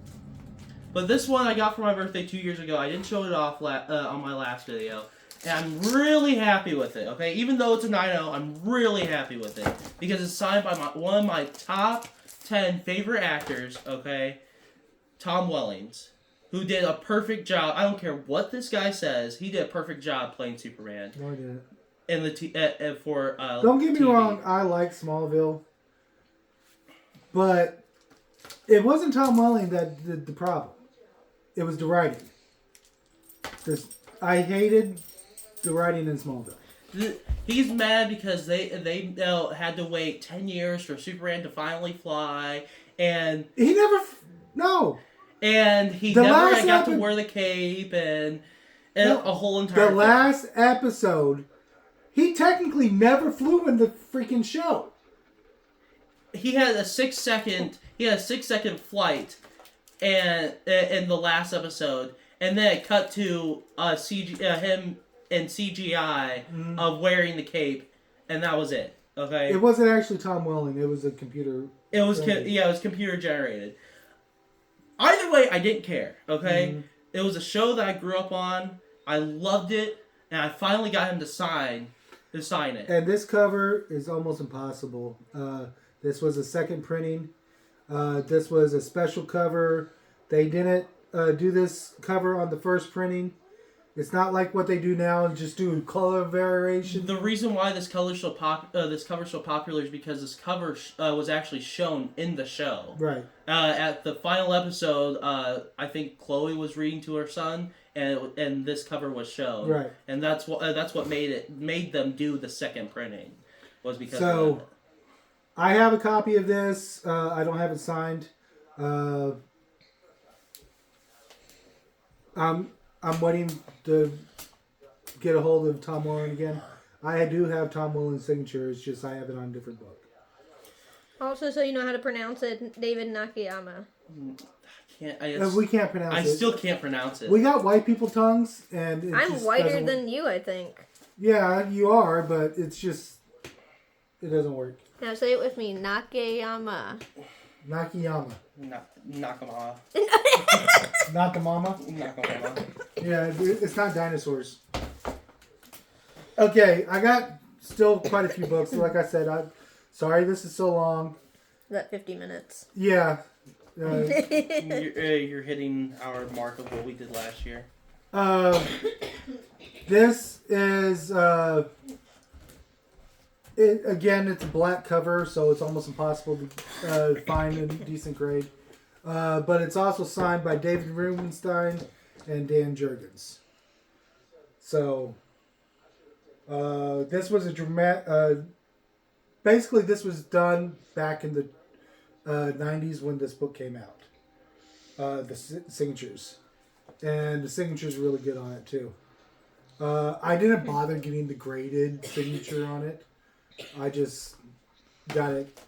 But this one I got for my birthday 2 years ago. I didn't show it off on my last video, and I'm really happy with it. Okay, even though it's a 9.0, I'm really happy with it because it's signed by one of my top 10 favorite actors. Okay, Tom Wellings, who did a perfect job. I don't care what this guy says. He did a perfect job playing Superman no, I didn't. in the for. Don't get me TV. wrong, I like Smallville, but it wasn't Tom Welling that did the problem. It was the writing. I hated the writing in Smallville. He's mad because they had to wait 10 years for Superman to finally fly, and He never. No. he The never last got to epi- wear the cape and No, a whole entire The thing. last episode, he technically never flew in the freaking show. He had a 6-second flight, and in the last episode, and then it cut to him in CGI of wearing the cape, and that was it. Okay, It wasn't actually Tom Welling. It was a computer. it was generated. it was computer generated. Either way, I didn't care. Okay, Mhm. it was a show that I grew up on. I loved it, and I finally got him to sign it. And this cover is almost impossible. This was a second printing. This was a special cover. They didn't do this cover on the first printing. It's not like what they do now and just do color variation. The reason why this cover is so popular is because this cover was actually shown in the show. Right. At the final episode, I think Chloe was reading to her son, and this cover was shown. Right. And that's what made them do the second printing, was because So- of that. I have a copy of this. I don't have it signed. I'm waiting to get a hold of Tom Welling again. I do have Tom Welling's signature. It's just I have it on a different book. Also, so you know how to pronounce it, David Nakayama. can't. I We can't pronounce I it. still can't pronounce it. We got white people tongues, and it I'm just whiter doesn't work. than you, I think. Yeah, you are, but it's just it doesn't work. Now say it with me. Nakayama. Nakayama, Nakamama. Nakamama. Nakamama. Yeah, it's not dinosaurs. Okay, I got still quite a few books. Like I said, sorry this is so long. That 50 minutes. Yeah. You're hitting our mark of what we did last year. This is it's a black cover, so it's almost impossible to find a decent grade. But it's also signed by David Rubenstein and Dan Jurgens. So this was a dramatic. Basically, this was done back in the 90s when this book came out. The signatures, and the signature's really good on it too. I didn't bother getting the graded signature on it. I just got it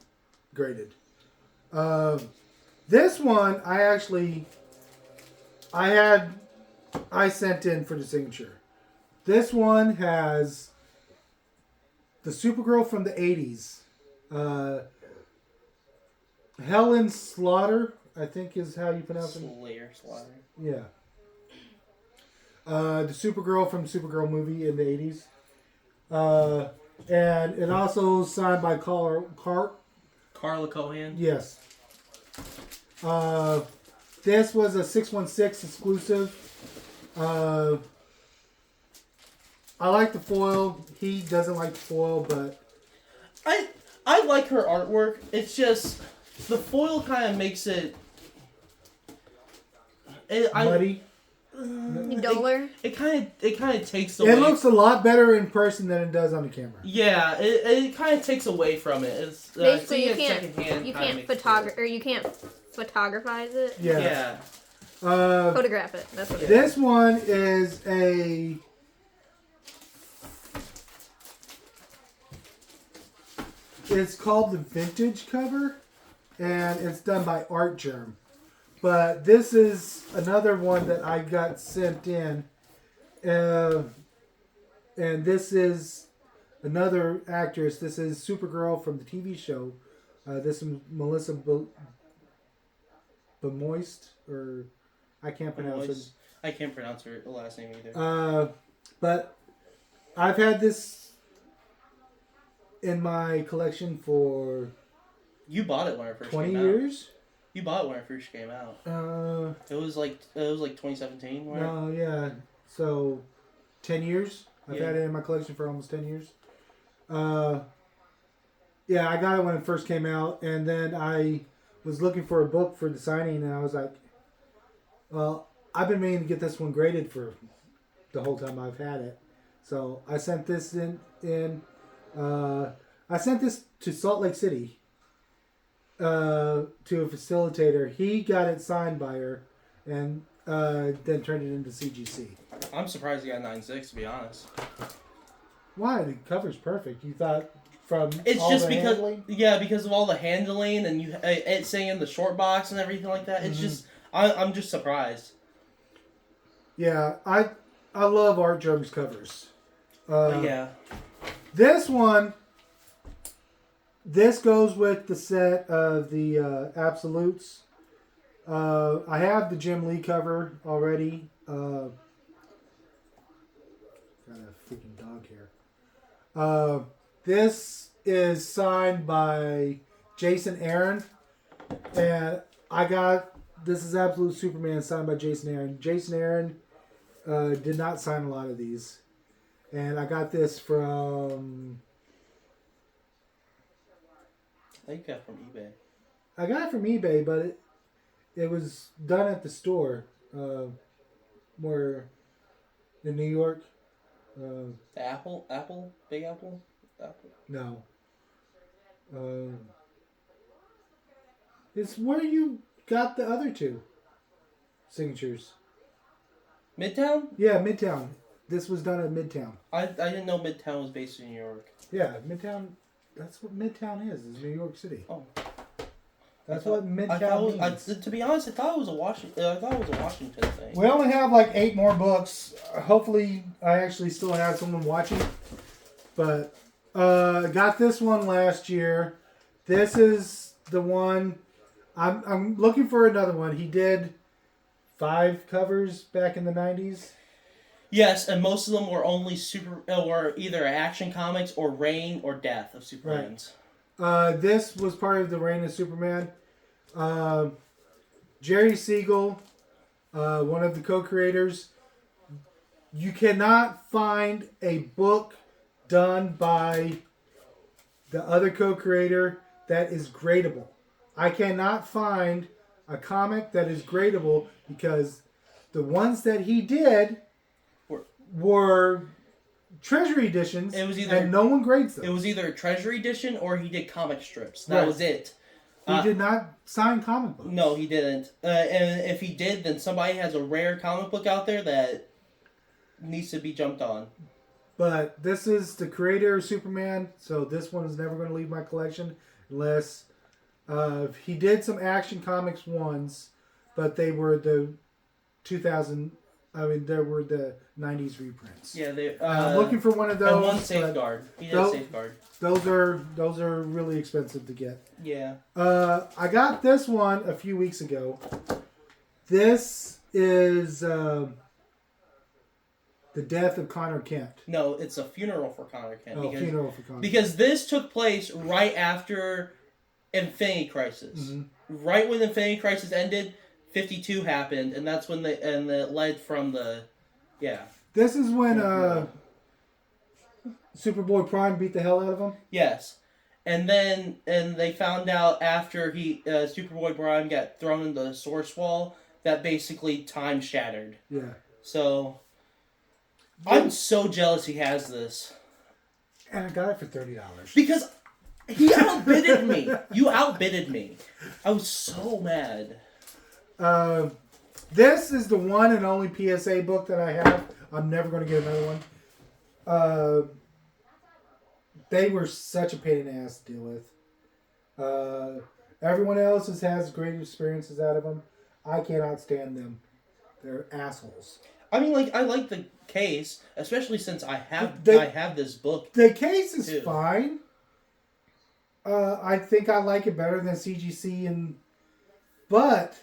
graded. This one, I sent in for the signature. This one has the Supergirl from the 80s. Helen Slaughter, I think is how you pronounce it. Slaughter. Yeah. The Supergirl from Supergirl movie in the 80s. And it also signed by Carla Cohan. Yes. This was a 616 exclusive. I like the foil. He doesn't like the foil, but I like her artwork. It's just the foil kind of makes it. muddy. Duller. It kind of takes away. It looks a lot better in person than it does on the camera. Yeah, it kind of takes away from it. It's Basically, seeing it secondhand you kinda can't makes it photographize it. Yeah. Yeah. Photograph it. That's what it is. This one is a. It's called the vintage cover, and it's done by Art Germ. But this is another one that I got sent in, and this is another actress. This is Supergirl from the TV show. This is Melissa Bemoist, or I can't pronounce it. I can't pronounce her last name either. But I've had this in my collection for You bought it when it first 20 came out. years. You bought it when it first came out. It was like 2017. Right? No, yeah. So 10 years. I've Yeah. had it in my collection for almost 10 years. Yeah, I got it when it first came out, and then I was looking for a book for the signing, and I was like, well, I've been meaning to get this one graded for the whole time I've had it. So I sent this in. I sent this to Salt Lake City to a facilitator. He got it signed by her, and then turned it into CGC. I'm surprised you got 9.6 to be honest. Why? The cover's perfect. You thought from It's all just the because handling? because of all the handling and it saying in the short box and everything like that. It's just I'm just surprised. Yeah, I love Art Germ's covers. Yeah. This one, this goes with the set of the Absolutes. I have the Jim Lee cover already. Got a freaking dog here. This is signed by Jason Aaron, and this is Absolute Superman signed by Jason Aaron. Jason Aaron did not sign a lot of these. And I got this from... I think you got it from eBay. I got it from eBay, but it was done at the store. More in New York. The Apple? Big Apple? No. It's where you got the other two signatures. Midtown? Yeah, Midtown. This was done at Midtown. I didn't know Midtown was based in New York. Yeah, Midtown. That's what Midtown is New York City. Oh. That's what I mid-cap thought it means. was, to be honest, I thought it was a Washington thing. We only have like 8 more books. Hopefully, I actually still have someone watching. But got this one last year. This is the one. I'm looking for another one. He did 5 covers back in the 90s. Yes, and most of them were only or either Action Comics or Reign or Death of Supermans. This was part of the Reign of Superman. Jerry Siegel, one of the co-creators. You cannot find a book done by the other co-creator that is gradable. I cannot find a comic that is gradable because the ones that he did were Treasury editions, It was either, and no one grades them. It was either a Treasury edition or he did comic strips. That was it. He did not sign comic books. No, he didn't. And if he did, then somebody has a rare comic book out there that needs to be jumped on. But this is the creator of Superman, so this one is never going to leave my collection unless he did some Action Comics ones, but they were the 2000. I mean, there were the 90s reprints. Yeah, they. I'm looking for one of those. And one Safeguard. He did a Safeguard. Those are really expensive to get. Yeah. I got this one a few weeks ago. This is the death of Connor Kent. No, it's a funeral for Connor Kent. Funeral for Connor. Because this took place right after Infinity Crisis. Mm-hmm. Right when Infinity Crisis ended, 52 happened, and that's when it led from the, yeah. This is when Superboy Prime beat the hell out of him. Yes, and they found out after Superboy Prime got thrown in the Source Wall that basically time shattered. Yeah. So I'm so jealous he has this. And I got it for $30. Because he outbidded me. You outbidded me. I was so mad. This is the one and only PSA book that I have. I'm never going to get another one. They were such a pain in the ass to deal with. Everyone else has great experiences out of them. I cannot stand them. They're assholes. I mean, like, I like the case, especially since I have this book. The case is too. fine. I think I like it better than CGC, but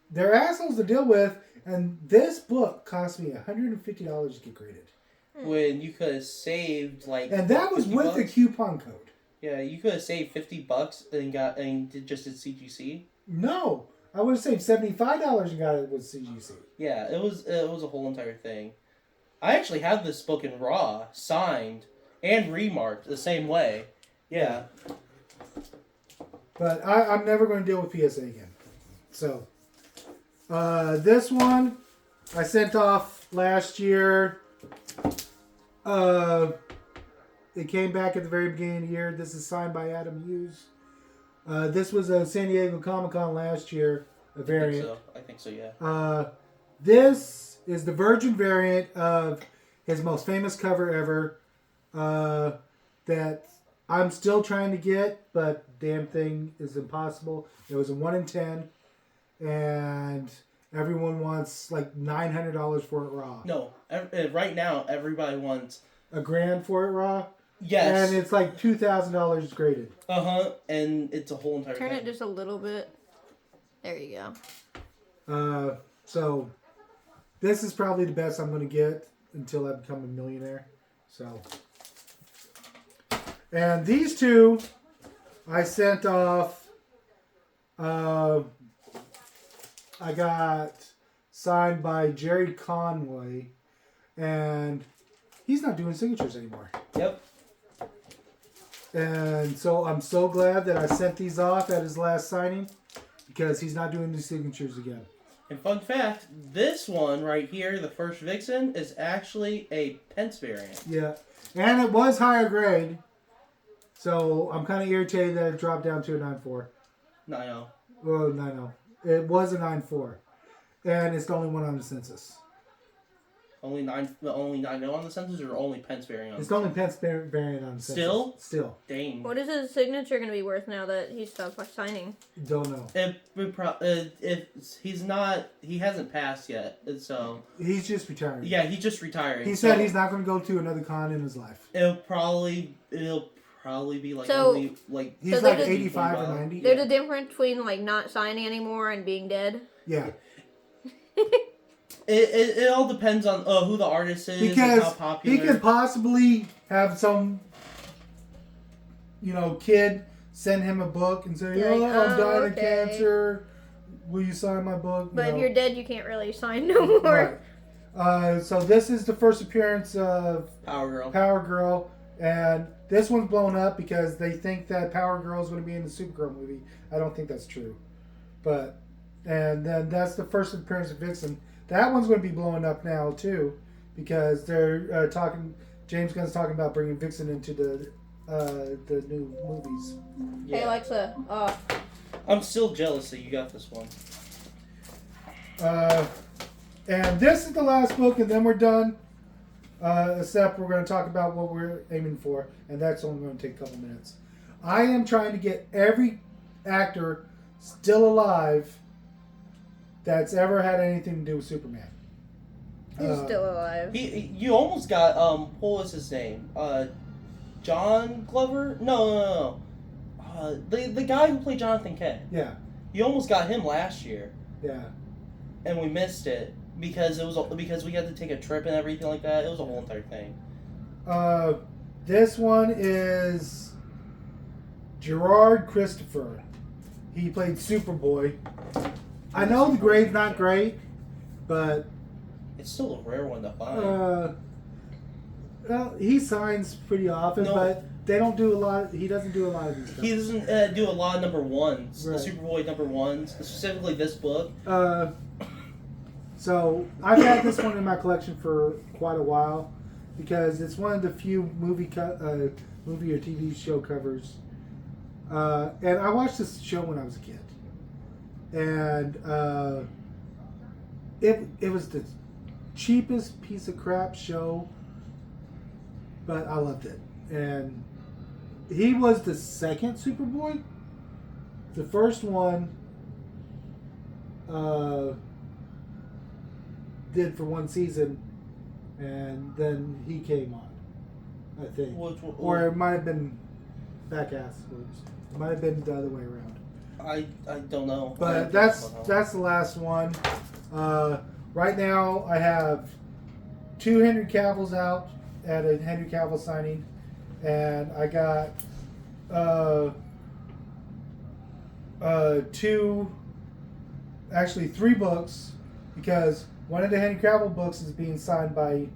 they're assholes to deal with. And this book cost me $150 to get graded. When you could have saved and that was with the coupon code. Yeah, you could have saved $50 and did CGC. No, I would have saved $75 and got it with CGC. Yeah, it was a whole entire thing. I actually have this book in raw, signed, and remarked the same way. Yeah. But I'm never going to deal with PSA again. So, this one I sent off last year. It came back at the very beginning of the year. This is signed by Adam Hughes. This was a San Diego Comic-Con last year, a variant. I think so, yeah. This is the Virgin variant of his most famous cover ever that I'm still trying to get, but damn thing is impossible. It was a 1 in 10, and everyone wants like $900 for it raw. No, right now everybody wants $1,000 for it raw. Yes, and it's like $2,000 graded. And it's a whole entire. Turn thing. it just a little bit. There you go. So this is probably the best I'm going to get until I become a millionaire. So, and these two I sent off. I got signed by Jerry Conway, and he's not doing signatures anymore. Yep. And so I'm so glad that I sent these off at his last signing because he's not doing the signatures again. And fun fact, this one right here, the first Vixen, is actually a Pence variant. Yeah. And it was higher grade. So I'm kind of irritated that it dropped down to a 9.4. 9.0. Well, 9.0. It was a 9.4. And it's the only one on the census. Only 9 on the census, or only Pence variant on It's the only Pence variant on the census. Still. Dang. What is his signature going to be worth now that he stopped signing? Don't know. If he's not, he hasn't passed yet, so He's just retiring. yeah, he's just retiring. He said he's not going to go to another con in his life. It'll probably be like So- only like He's So like there's a- 85 or 90. There's a difference between like not signing anymore and being dead. Yeah. it all depends on who the artist is and how Because popular. he could possibly have some, kid send him a book and say, Like, I'm dying of okay. cancer. Will you sign my book? But if you're dead, you can't really sign no more. Right. So this is the first appearance of Power Girl, and this one's blown up because they think that Power Girl is going to be in the Supergirl movie. I don't think that's true. And then that's the first appearance of Vixen. That one's going to be blowing up now too, because they're talking. James Gunn's talking about bringing Vixen into the new movies. Hey Alexa, I'm still jealous that you got this one. And this is the last book, and then we're done. Except we're going to talk about what we're aiming for, and that's only going to take a couple minutes. I am trying to get every actor still alive that's ever had anything to do with Superman. he's still alive. You almost got what was his name? John Glover? No. The guy who played Jonathan Kent. Yeah, You almost got him last year, yeah. and we missed it because we had to take a trip and everything like that. It was a whole entire thing. This one is Gerard Christopher. He played Superboy. I know the grade's not great, but It's still a rare one to find. well, he signs pretty often, No. but they don't do a lot. He doesn't do a lot of these stuff. He doesn't do a lot of number ones, Right. the Superboy number ones, specifically this book. So I've had this one in my collection for quite a while because it's one of the few movie or TV show covers. And I watched this show when I was a kid, and it was the cheapest piece of crap show, but I loved it. And he was the second Superboy. The first one did for one season, and then he came on, I think. Or it might have been back-ass. It might have been the other way around. I don't know. But that's the last one. Right now, I have 2 Henry Cavills out at a Henry Cavill signing, and I got 3 books, because one of the Henry Cavill books is being signed by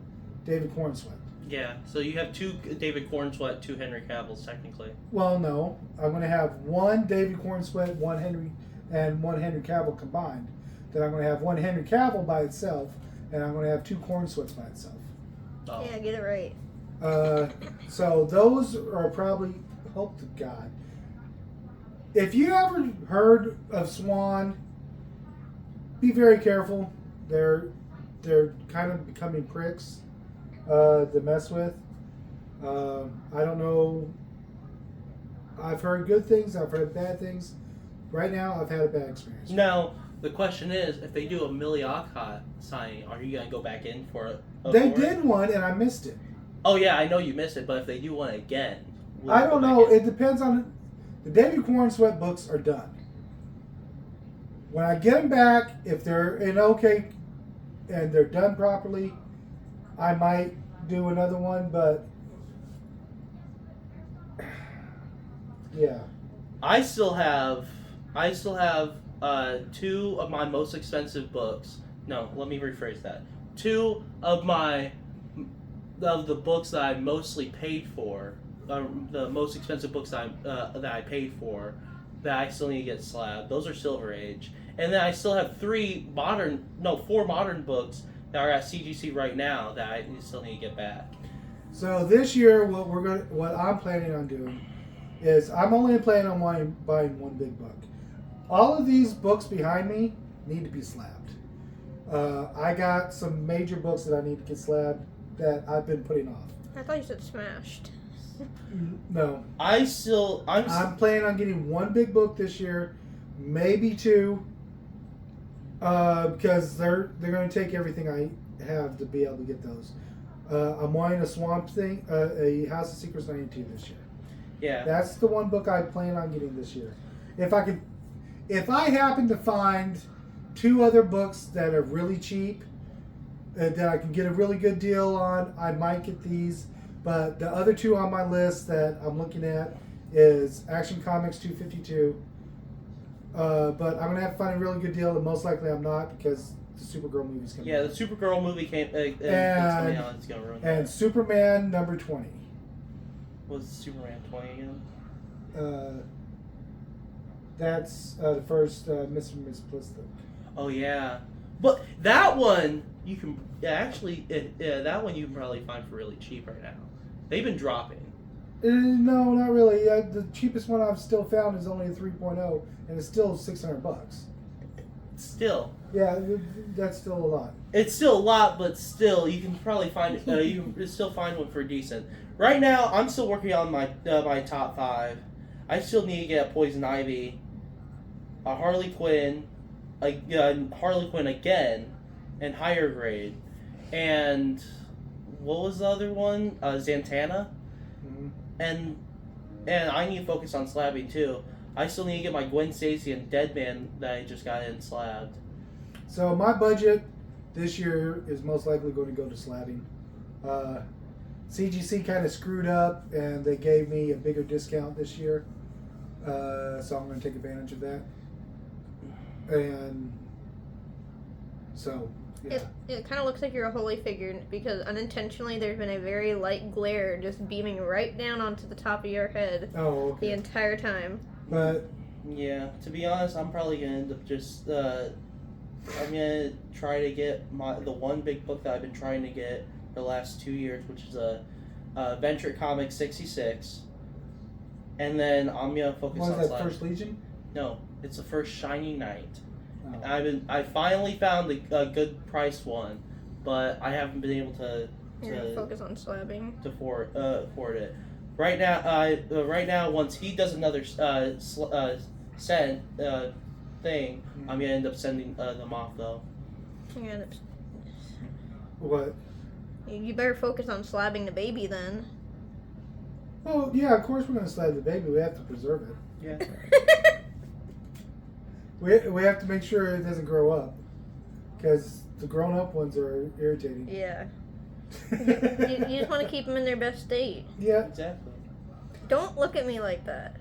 David Cornsweet. Yeah, so you have 2 David Cornsweet, 2 Henry Cavills, technically. Well, no, I'm going to have 1 David Cornsweet, 1 Henry Cavill combined. Then I'm going to have 1 Henry Cavill by itself, and I'm going to have 2 Cornsweets by itself. Oh. Yeah, get it right. So those are probably, hope to God. If you ever heard of Swan, be very careful. They're kind of becoming pricks to mess with. I don't know. I've heard good things. I've heard bad things. Right now, I've had a bad experience. Now, the question is, if they do a Millie Alcott signing, are you going to go back in for it? They did one, and I missed it. Oh, yeah, I know you missed it, but if they do one again... will I you don't go know. back in? It depends on... The David Cornsweet books are done. When I get them back, if they're in okay and they're done properly, I might do another one, but... Yeah. I still have 2 of my most expensive books. No, let me rephrase that. 2 of the books that I mostly paid for, the most expensive books that I paid for, that I still need to get slabbed. Those are Silver Age, and then I still have 4 modern books that are at CGC right now that I still need to get back. So this year, what I'm planning on doing is I'm only planning on buying 1 big book. All of these books behind me need to be slabbed. I got some major books that I need to get slabbed that I've been putting off. I thought you said smashed. No, I'm I'm planning on getting one big book this year, maybe two, because they're going to take everything I have to be able to get those. I'm wanting a Swamp Thing, a House of Secrets 92 this year. yeah. That's the one book I plan on getting this year. If I happen to find two other books that are really cheap, that I can get a really good deal on, I might get these. But the other two on my list that I'm looking at is Action Comics 252. But I'm gonna have to find a really good deal, and most likely I'm not because the Supergirl movie's coming. Yeah, out. the Supergirl movie came. It's coming out. It's gonna ruin And that. Superman number 20. Was Superman 20 again? That's the first Mr. and Miss Bliss thing. Oh yeah, but that one you can that one you can probably find for really cheap right now. They've been dropping. No, not really. The cheapest one I've still found is only a 3.0, and it's still $600. Still, Yeah, that's still a lot. it's still a lot, but still you can probably find you can still find one for decent. Right now, I'm still working on my my top 5. I still need to get a Poison Ivy, a Harley Quinn, Harley Quinn again, and higher grade, and what was the other one? Zantana, Mm-hmm. and I need to focus on slabbing too. I still need to get my Gwen Stacy and Deadman that I just got in slabbed. So my budget this year is most likely going to go to slabbing. CGC kind of screwed up, and they gave me a bigger discount this year, so I'm going to take advantage of that. And so, yeah. It kind of looks like you're a holy figure because unintentionally there's been a very light glare just beaming right down onto the top of your head Oh, the okay. entire time. But Yeah, to be honest, I'm probably gonna end up just I'm gonna try to get the one big book that I've been trying to get for the last 2 years, which is Venture Comics 66, and then I'm gonna focus what on is that, slash. First Legion? No, it's the first Shining Knight. Oh. I finally found a good priced one, but I haven't been able to You're gonna focus on slabbing. afford it. Right now, once he does another send thing, I'm gonna end up sending them off though. You're gonna- What? You better focus on slabbing the baby then. Oh, yeah, of course we're going to slab the baby. We have to preserve it. Yeah. We have to make sure it doesn't grow up. Because the grown-up ones are irritating. Yeah. You just want to keep them in their best state. Yeah. Exactly. Don't look at me like that.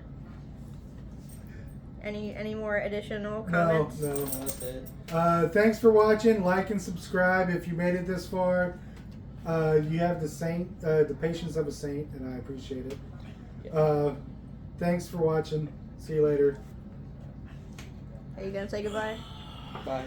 Any more additional No, comments? no. That's it. Thanks for watching. Like and subscribe if you made it this far. You have the patience of a saint, and I appreciate it. Thanks for watching. See you later. Are you gonna say goodbye? Bye.